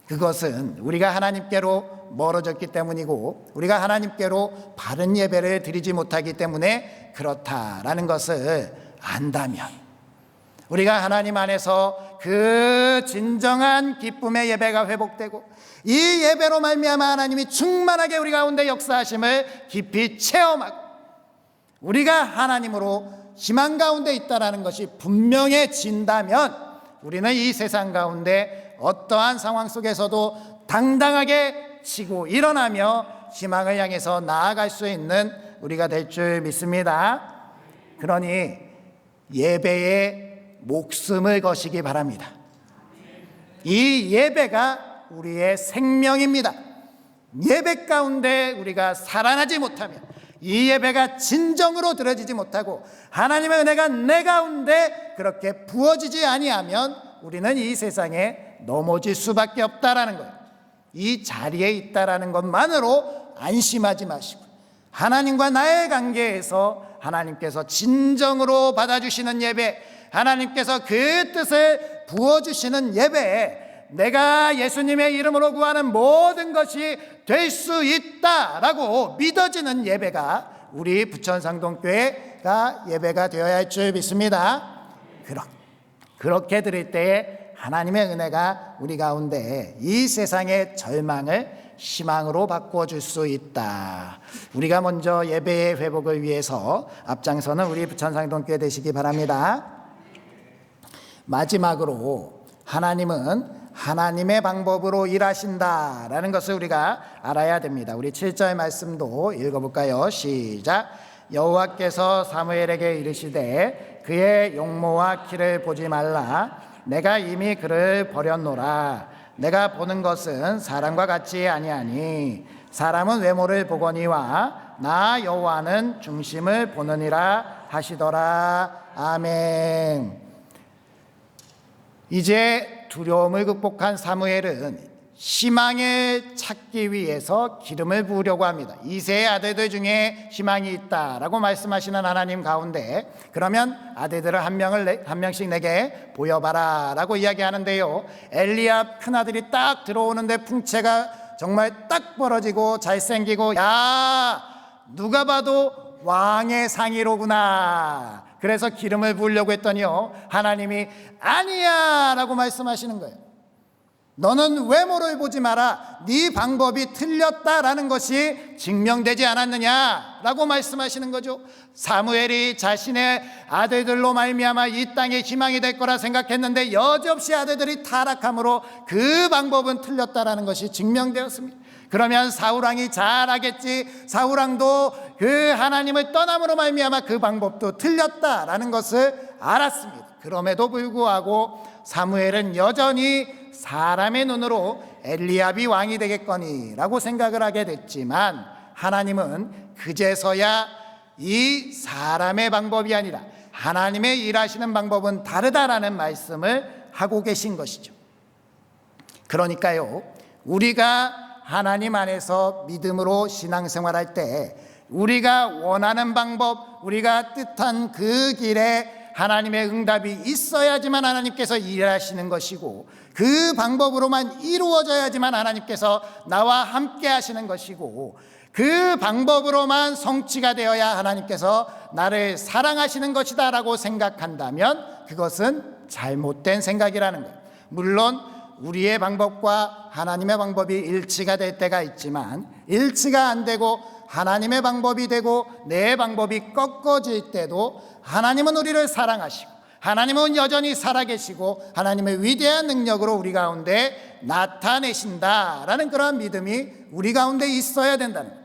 그것은 우리가 하나님께로 멀어졌기 때문이고 우리가 하나님께로 바른 예배를 드리지 못하기 때문에 그렇다라는 것을 안다면, 우리가 하나님 안에서 그 진정한 기쁨의 예배가 회복되고 이 예배로 말미암아 하나님이 충만하게 우리 가운데 역사하심을 깊이 체험하고 우리가 하나님으로 희망 가운데 있다라는 것이 분명해진다면 우리는 이 세상 가운데 어떠한 상황 속에서도 당당하게 치고 일어나며 희망을 향해서 나아갈 수 있는 우리가 될 줄 믿습니다. 그러니 예배에 목숨을 거시기 바랍니다. 이 예배가 우리의 생명입니다. 예배 가운데 우리가 살아나지 못하면, 이 예배가 진정으로 드려지지 못하고 하나님의 은혜가 내 가운데 그렇게 부어지지 아니하면 우리는 이 세상에 넘어질 수밖에 없다라는 거예요. 이 자리에 있다라는 것만으로 안심하지 마시고 하나님과 나의 관계에서 하나님께서 진정으로 받아주시는 예배, 하나님께서 그 뜻을 부어주시는 예배에 내가 예수님의 이름으로 구하는 모든 것이 될 수 있다라고 믿어지는 예배가 우리 부천상동교회가 예배가 되어야 할 줄 믿습니다. 그렇게 드릴 때에 하나님의 은혜가 우리 가운데 이 세상의 절망을 희망으로 바꿔줄 수 있다. 우리가 먼저 예배의 회복을 위해서 앞장서는 우리 부천상동교회 되시기 바랍니다. 마지막으로 하나님은 하나님의 방법으로 일하신다라는 것을 우리가 알아야 됩니다. 우리 7절 말씀도 읽어볼까요? 시작. 여호와께서 사무엘에게 이르시되 그의 용모와 키를 보지 말라. 내가 이미 그를 버렸노라. 내가 보는 것은 사람과 같지 아니하니 사람은 외모를 보거니와 나 여호와는 중심을 보느니라 하시더라. 아멘. 이제 두려움을 극복한 사무엘은 희망을 찾기 위해서 기름을 부으려고 합니다. 이세의 아들들 중에 희망이 있다라고 말씀하시는 하나님 가운데 그러면 아들들을 한 명씩 내게 보여봐라 라고 이야기하는데요, 엘리압 큰아들이 딱 들어오는데 풍채가 정말 딱 벌어지고 잘생기고, 야 누가 봐도 왕의 상이로구나. 그래서 기름을 부으려고 했더니요, 하나님이 아니야 라고 말씀하시는 거예요. 너는 외모를 보지 마라. 네 방법이 틀렸다라는 것이 증명되지 않았느냐 라고 말씀하시는 거죠. 사무엘이 자신의 아들들로 말미암아 이 땅에 희망이 될 거라 생각했는데 여지없이 아들들이 타락함으로 그 방법은 틀렸다라는 것이 증명되었습니다. 그러면 사울왕이 잘 알겠지. 사울왕도 그 하나님을 떠남으로 말미암아 그 방법도 틀렸다라는 것을 알았습니다. 그럼에도 불구하고 사무엘은 여전히 사람의 눈으로 엘리압이 왕이 되겠거니라고 생각을 하게 됐지만, 하나님은 그제서야 이 사람의 방법이 아니라 하나님의 일하시는 방법은 다르다라는 말씀을 하고 계신 것이죠. 그러니까요, 우리가 하나님 안에서 믿음으로 신앙생활할 때 우리가 원하는 방법, 우리가 뜻한 그 길에 하나님의 응답이 있어야지만 하나님께서 일하시는 것이고, 그 방법으로만 이루어져야지만 하나님께서 나와 함께 하시는 것이고, 그 방법으로만 성취가 되어야 하나님께서 나를 사랑하시는 것이다 라고 생각한다면 그것은 잘못된 생각이라는 거예요. 물론 우리의 방법과 하나님의 방법이 일치가 될 때가 있지만, 일치가 안 되고 하나님의 방법이 되고 내 방법이 꺾어질 때도 하나님은 우리를 사랑하시고 하나님은 여전히 살아계시고 하나님의 위대한 능력으로 우리 가운데 나타내신다라는 그런 믿음이 우리 가운데 있어야 된다는 거예요.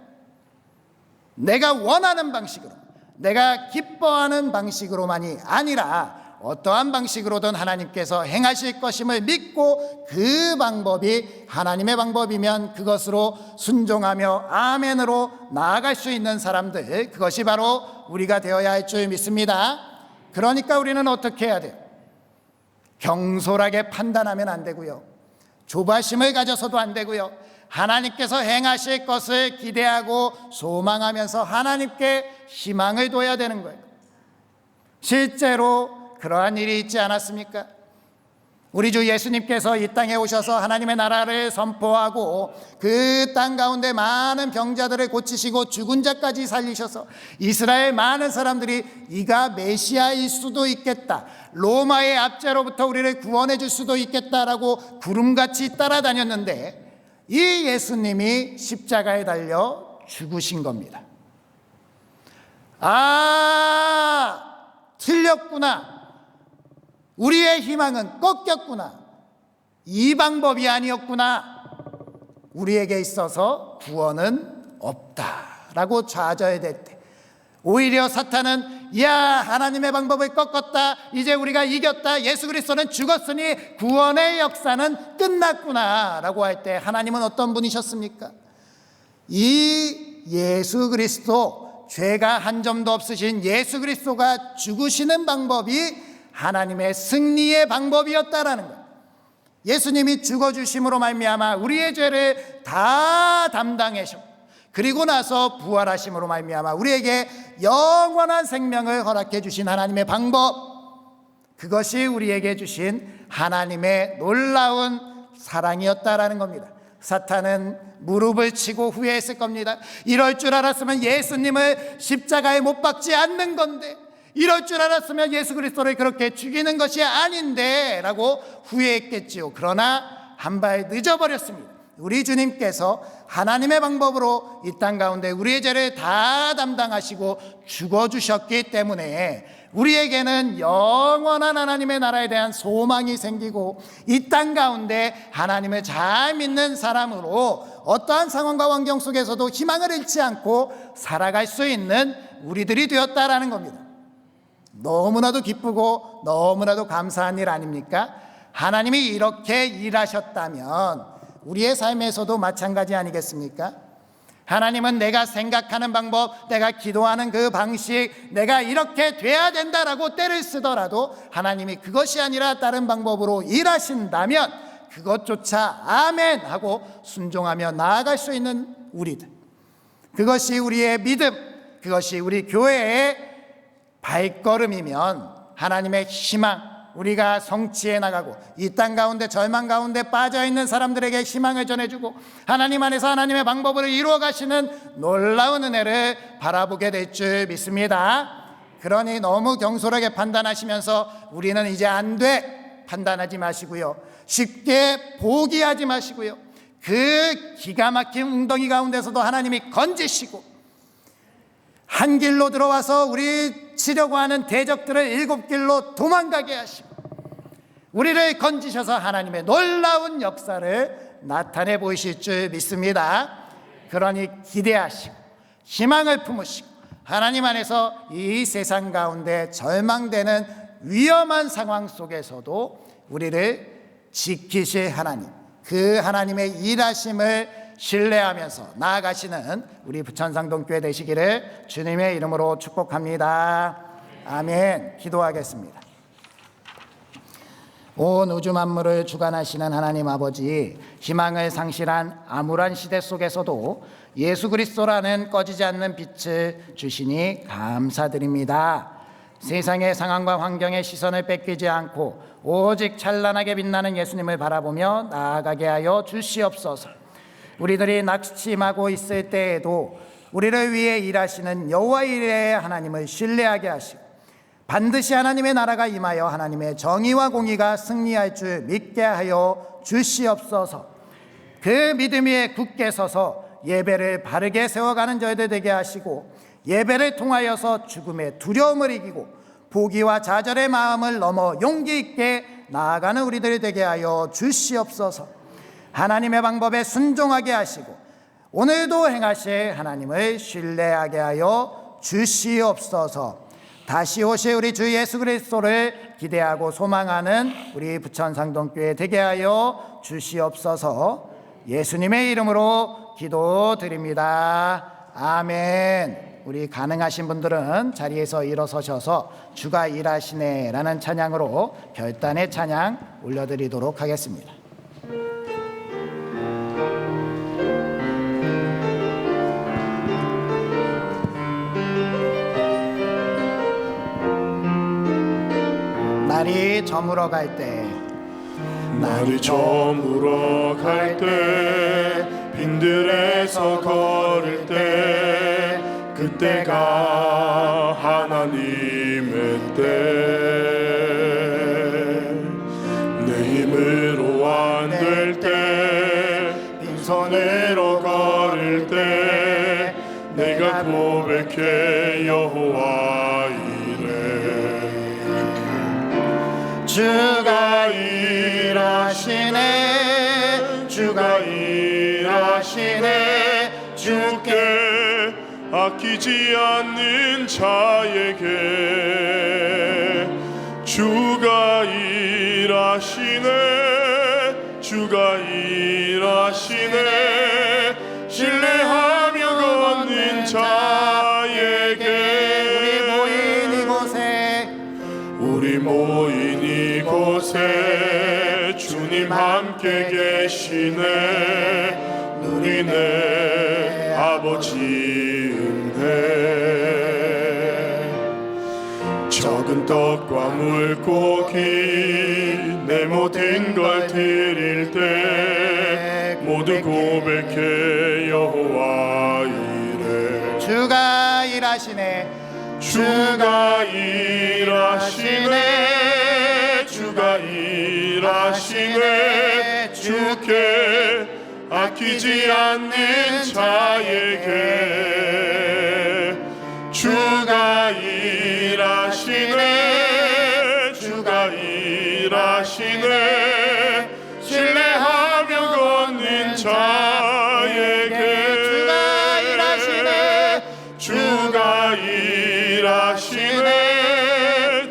내가 원하는 방식으로, 내가 기뻐하는 방식으로만이 아니라 어떠한 방식으로든 하나님께서 행하실 것임을 믿고 그 방법이 하나님의 방법이면 그것으로 순종하며 아멘으로 나아갈 수 있는 사람들, 그것이 바로 우리가 되어야 할 줄 믿습니다. 그러니까 우리는 어떻게 해야 돼요? 경솔하게 판단하면 안 되고요, 조바심을 가져서도 안 되고요, 하나님께서 행하실 것을 기대하고 소망하면서 하나님께 희망을 둬야 되는 거예요. 실제로 그러한 일이 있지 않았습니까? 우리 주 예수님께서 이 땅에 오셔서 하나님의 나라를 선포하고 그 땅 가운데 많은 병자들을 고치시고 죽은 자까지 살리셔서 이스라엘 많은 사람들이 이가 메시아일 수도 있겠다, 로마의 압제로부터 우리를 구원해 줄 수도 있겠다라고 구름같이 따라다녔는데, 이 예수님이 십자가에 달려 죽으신 겁니다. 틀렸구나, 우리의 희망은 꺾였구나, 이 방법이 아니었구나, 우리에게 있어서 구원은 없다라고 좌절될 때, 오히려 사탄은 야 하나님의 방법을 꺾었다, 이제 우리가 이겼다, 예수 그리스도는 죽었으니 구원의 역사는 끝났구나 라고 할 때 하나님은 어떤 분이셨습니까? 이 예수 그리스도, 죄가 한 점도 없으신 예수 그리스도가 죽으시는 방법이 하나님의 승리의 방법이었다라는 것. 예수님이 죽어주심으로 말미암아 우리의 죄를 다 담당하셨고 그리고 나서 부활하심으로 말미암아 우리에게 영원한 생명을 허락해 주신 하나님의 방법, 그것이 우리에게 주신 하나님의 놀라운 사랑이었다라는 겁니다. 사탄은 무릎을 치고 후회했을 겁니다. 이럴 줄 알았으면 예수님을 십자가에 못 박지 않는 건데, 이럴 줄 알았으면 예수 그리스도를 그렇게 죽이는 것이 아닌데 라고 후회했겠지요. 그러나 한 발 늦어버렸습니다. 우리 주님께서 하나님의 방법으로 이 땅 가운데 우리의 죄를 다 담당하시고 죽어주셨기 때문에 우리에게는 영원한 하나님의 나라에 대한 소망이 생기고, 이 땅 가운데 하나님을 잘 믿는 사람으로 어떠한 상황과 환경 속에서도 희망을 잃지 않고 살아갈 수 있는 우리들이 되었다라는 겁니다. 너무나도 기쁘고 너무나도 감사한 일 아닙니까? 하나님이 이렇게 일하셨다면 우리의 삶에서도 마찬가지 아니겠습니까? 하나님은 내가 생각하는 방법, 내가 기도하는 그 방식, 내가 이렇게 돼야 된다라고 때를 쓰더라도 하나님이 그것이 아니라 다른 방법으로 일하신다면 그것조차 아멘 하고 순종하며 나아갈 수 있는 우리들, 그것이 우리의 믿음, 그것이 우리 교회의 발걸음이면 하나님의 희망, 우리가 성취해 나가고 이 땅 가운데 절망 가운데 빠져있는 사람들에게 희망을 전해주고 하나님 안에서 하나님의 방법을 이루어 가시는 놀라운 은혜를 바라보게 될 줄 믿습니다. 그러니 너무 경솔하게 판단하시면서 우리는 이제 안 돼 판단하지 마시고요, 쉽게 포기하지 마시고요, 그 기가 막힌 웅덩이 가운데서도 하나님이 건지시고 한 길로 들어와서 우리 치려고 하는 대적들을 7길로 도망가게 하시고 우리를 건지셔서 하나님의 놀라운 역사를 나타내 보이실 줄 믿습니다. 그러니 기대하시고 희망을 품으시고 하나님 안에서 이 세상 가운데 절망되는 위험한 상황 속에서도 우리를 지키실 하나님, 그 하나님의 일하심을 신뢰하면서 나아가시는 우리 부천상동교회 되시기를 주님의 이름으로 축복합니다. 아멘. 기도하겠습니다. 온 우주 만물을 주관하시는 하나님 아버지, 희망을 상실한 암울한 시대 속에서도 예수 그리스도라는 꺼지지 않는 빛을 주시니 감사드립니다. 세상의 상황과 환경의 시선을 뺏기지 않고 오직 찬란하게 빛나는 예수님을 바라보며 나아가게 하여 주시옵소서. 우리들이 낙심하고 있을 때에도 우리를 위해 일하시는 여호와 일의 하나님을 신뢰하게 하시고 반드시 하나님의 나라가 임하여 하나님의 정의와 공의가 승리할 줄 믿게 하여 주시옵소서. 그 믿음 위에 굳게 서서 예배를 바르게 세워가는 저희들 되게 하시고 예배를 통하여서 죽음의 두려움을 이기고 포기와 좌절의 마음을 넘어 용기 있게 나아가는 우리들이 되게 하여 주시옵소서. 하나님의 방법에 순종하게 하시고 오늘도 행하실 하나님을 신뢰하게 하여 주시옵소서. 다시 오실 우리 주 예수 그리스도를 기대하고 소망하는 우리 부천상동교회 되게 하여 주시옵소서. 예수님의 이름으로 기도드립니다. 아멘. 우리 가능하신 분들은 자리에서 일어서셔서 주가 일하시네 라는 찬양으로 결단의 찬양 올려드리도록 하겠습니다. 날이 저물어 갈 때, 날이 저물어 갈 때, 빈들에서 걸을 때, 그때가 하나님의 때. 내 힘으로 안 될 때, 빈손으로 걸을 때, 내가 고백해 여호와 이래. 주가 일하시네, 주가 일하시네, 주께 아끼지 않는 자에게 주가 일하시네, 주가 일하시네, 신뢰하며 걷는 자에게 우리 모인 이곳에 주님 함께 계시네. 누리네 아버지 은혜 적은 떡과 물고기 내 모든 걸 드릴 때 모두 고백해 여호와 이래 주가 일하시네 주가 일하시네 주가 일하시네 주께 아끼지 않는 자에게 주가 일하시네 주가 일하시네 신뢰하며 걷는 자에게 주가 일하시네 주가 일하시네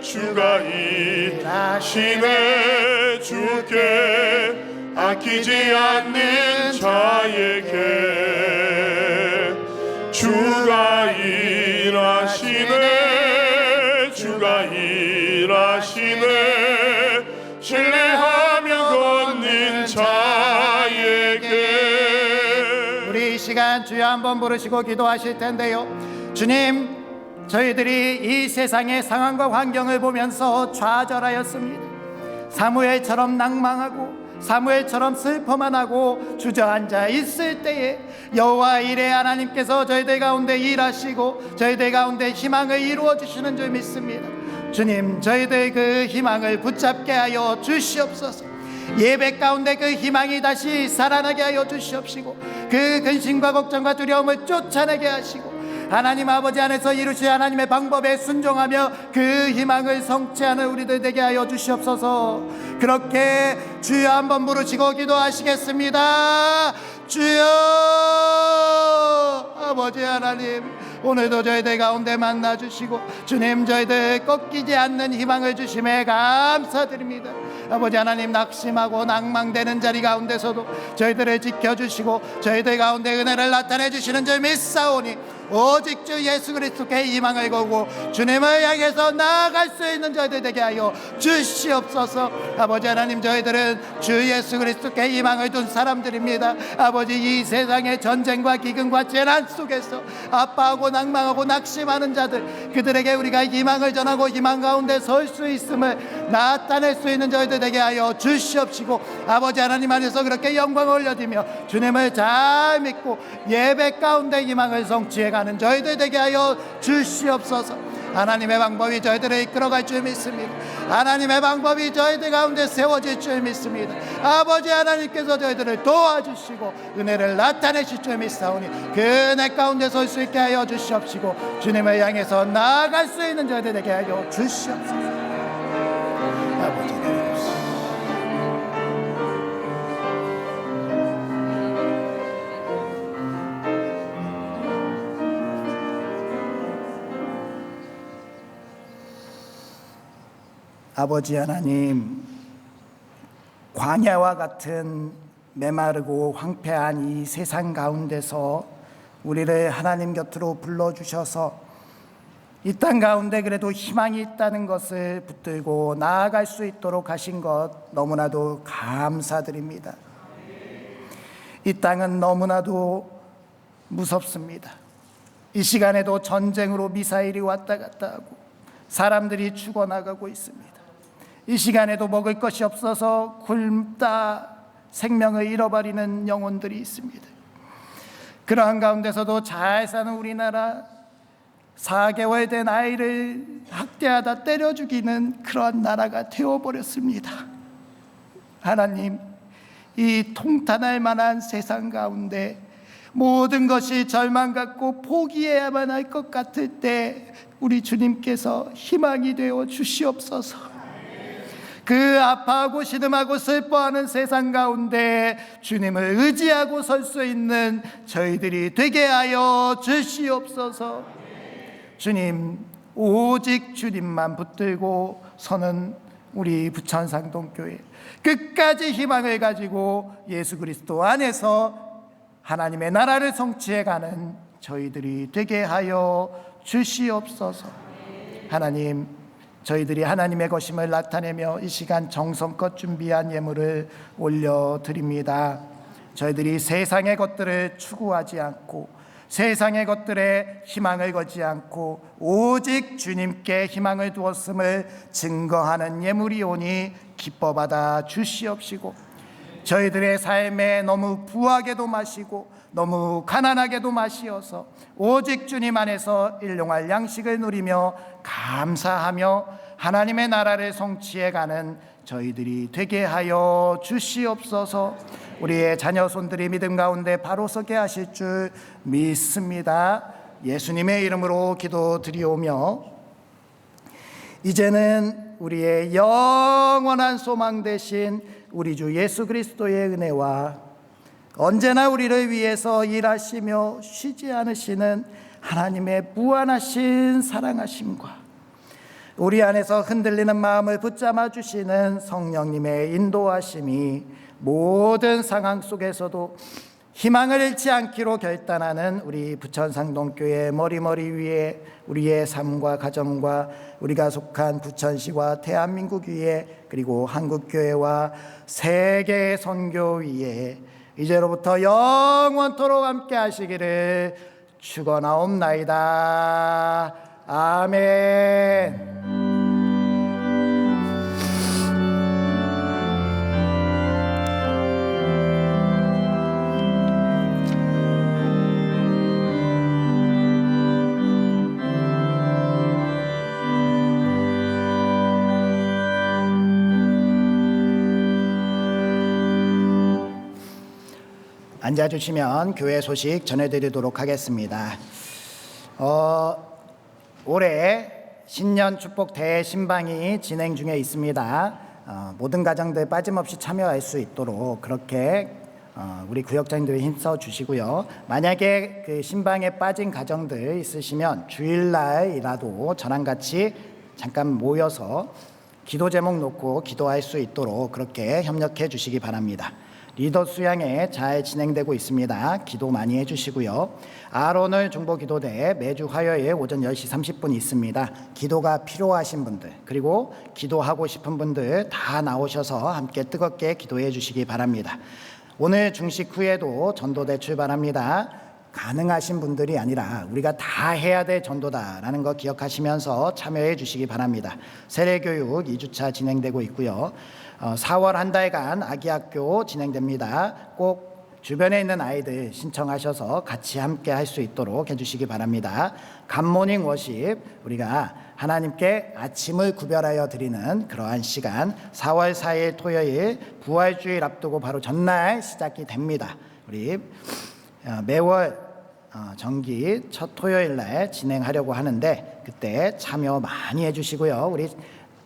주가 일하시네 주께 아끼지 않는 자에게 주가 일하시네 주가 일하시네 신뢰하며 걷는 자에게 우리 이 시간 주여 한번 부르시고 기도하실 텐데요. 주님, 저희들이 이 세상의 상황과 환경을 보면서 좌절하였습니다. 사무엘처럼 낭망하고 사무엘처럼 슬퍼만 하고 주저앉아 있을 때에 여호와 이레 하나님께서 저희들 가운데 일하시고 저희들 가운데 희망을 이루어 주시는 줄 믿습니다. 주님, 저희들 그 희망을 붙잡게 하여 주시옵소서. 예배 가운데 그 희망이 다시 살아나게 하여 주시옵시고 그 근심과 걱정과 두려움을 쫓아내게 하시고 하나님 아버지 안에서 이루실 하나님의 방법에 순종하며 그 희망을 성취하는 우리들 되게 하여 주시옵소서. 그렇게 주여 한번 부르시고 기도하시겠습니다. 주여 아버지 하나님, 오늘도 저희들 가운데 만나주시고 주님, 저희들 꺾이지 않는 희망을 주심에 감사드립니다. 아버지 하나님, 낙심하고 낭망되는 자리 가운데서도 저희들을 지켜주시고 저희들 가운데 은혜를 나타내 주시는 줄 믿사오니 오직 주 예수 그리스도께 희망을 걸고 주님을 향해서 나아갈 수 있는 저희들 되게 하여 주시옵소서. 아버지 하나님, 저희들은 주 예수 그리스도께 희망을 둔 사람들입니다. 아버지, 이 세상의 전쟁과 기근과 재난 속에서 아파하고 낭망하고 낙심하는 자들, 그들에게 우리가 희망을 전하고 희망 가운데 설 수 있음을 나타낼 수 있는 저희들 되게 하여 주시옵시고 아버지 하나님 안에서 그렇게 영광을 올려드리며 주님을 잘 믿고 예배 가운데 희망을 성취해가는 저희들 되게 하여 주시옵소서. 하나님의 방법이 저희들을 이끌어갈 줄 믿습니다. 하나님의 방법이 저희들 가운데 세워질 줄 믿습니다. 아버지 하나님께서 저희들을 도와주시고 은혜를 나타내실 줄 믿사오니 그 은혜 가운데 설 수 있게 하여 주시옵시고 주님을 향해서 나아갈 수 있는 저희들 되게 하여 주시옵소서. 아버지 아버지 하나님, 광야와 같은 메마르고 황폐한 이 세상 가운데서 우리를 하나님 곁으로 불러주셔서 이 땅 가운데 그래도 희망이 있다는 것을 붙들고 나아갈 수 있도록 하신 것 너무나도 감사드립니다. 이 땅은 너무나도 무섭습니다. 이 시간에도 전쟁으로 미사일이 왔다 갔다 하고 사람들이 죽어나가고 있습니다. 이 시간에도 먹을 것이 없어서 굶다 생명을 잃어버리는 영혼들이 있습니다. 그러한 가운데서도 잘 사는 우리나라, 4개월 된 아이를 학대하다 때려 죽이는 그러한 나라가 되어버렸습니다. 하나님, 이 통탄할 만한 세상 가운데 모든 것이 절망 같고 포기해야만 할 것 같을 때 우리 주님께서 희망이 되어 주시옵소서. 그 아파하고 시름하고 슬퍼하는 세상 가운데 주님을 의지하고 설 수 있는 저희들이 되게 하여 주시옵소서. 주님, 오직 주님만 붙들고 서는 우리 부천상동교회, 끝까지 희망을 가지고 예수 그리스도 안에서 하나님의 나라를 성취해가는 저희들이 되게 하여 주시옵소서. 하나님, 저희들이 하나님의 것임을 나타내며 이 시간 정성껏 준비한 예물을 올려드립니다. 저희들이 세상의 것들을 추구하지 않고 세상의 것들에 희망을 걸지 않고 오직 주님께 희망을 두었음을 증거하는 예물이오니 기뻐 받아 주시옵시고, 저희들의 삶에 너무 부하게도 마시고 너무 가난하게도 마시어서 오직 주님 안에서 일용할 양식을 누리며 감사하며 하나님의 나라를 성취해가는 저희들이 되게 하여 주시옵소서. 우리의 자녀 손들이 믿음 가운데 바로 서게 하실 줄 믿습니다. 예수님의 이름으로 기도드리오며, 이제는 우리의 영원한 소망 되신 우리 주 예수 그리스도의 은혜와 언제나 우리를 위해서 일하시며 쉬지 않으시는 하나님의 무한하신 사랑하심과 우리 안에서 흔들리는 마음을 붙잡아 주시는 성령님의 인도하심이 모든 상황 속에서도 희망을 잃지 않기로 결단하는 우리 부천상동교회 머리머리 위에 우리의 삶과 가정과 우리가 속한 부천시와 대한민국 위에 그리고 한국교회와 세계 선교 위에 이제로부터 영원토록 함께 하시기를 축원하옵나이다. 아멘. 앉아주시면 교회 소식 전해드리도록 하겠습니다. 올해 신년 축복 대신방이 진행 중에 있습니다. 모든 가정들 빠짐없이 참여할 수 있도록 그렇게 우리 구역장님들이 힘써 주시고요. 만약에 그 신방에 빠진 가정들 있으시면 주일날이라도 저랑 같이 잠깐 모여서 기도 제목 놓고 기도할 수 있도록 그렇게 협력해 주시기 바랍니다. 리더 수양회 잘 진행되고 있습니다. 기도 많이 해주시고요. 아론을 중보기도대 매주 화요일 오전 10시 30분 있습니다. 기도가 필요하신 분들 그리고 기도하고 싶은 분들 다 나오셔서 함께 뜨겁게 기도해 주시기 바랍니다. 오늘 중식 후에도 전도대 출발합니다. 가능하신 분들이 아니라 우리가 다 해야 될 전도다라는 거 기억하시면서 참여해 주시기 바랍니다. 세례교육 2주차 진행되고 있고요. 4월 한 달간 아기학교 진행됩니다. 꼭 주변에 있는 아이들 신청하셔서 같이 함께 할 수 있도록 해주시기 바랍니다. 굿모닝 워십, 우리가 하나님께 아침을 구별하여 드리는 그러한 시간, 4월 4일 토요일 부활주일 앞두고 바로 전날 시작이 됩니다. 우리 매월 정기 첫 토요일 날 진행하려고 하는데 그때 참여 많이 해주시고요. 우리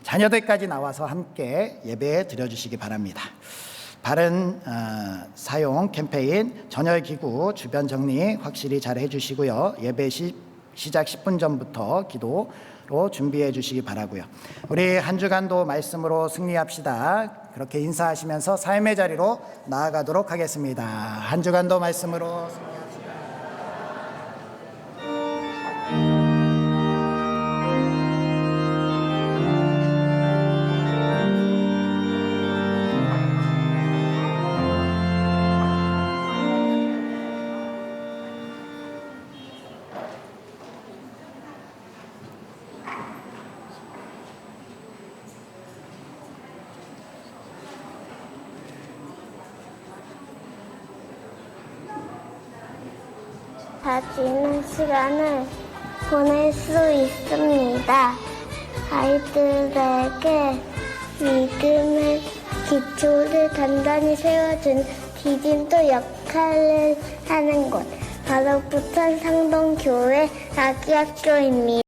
자녀들까지 나와서 함께 예배 드려주시기 바랍니다. 바른 사용 캠페인 전열기구 주변 정리 확실히 잘 해주시고요. 예배 시작 10분 전부터 기도로 준비해 주시기 바라고요. 우리 한 주간도 말씀으로 승리합시다. 그렇게 인사하시면서 삶의 자리로 나아가도록 하겠습니다. 한 주간도 말씀으로 승리합시다. 가지는 시간을 보낼 수 있습니다. 아이들에게 믿음의 기초를 단단히 세워준 디딤돌 역할을 하는 곳, 바로 부천상동교회 아기학교입니다.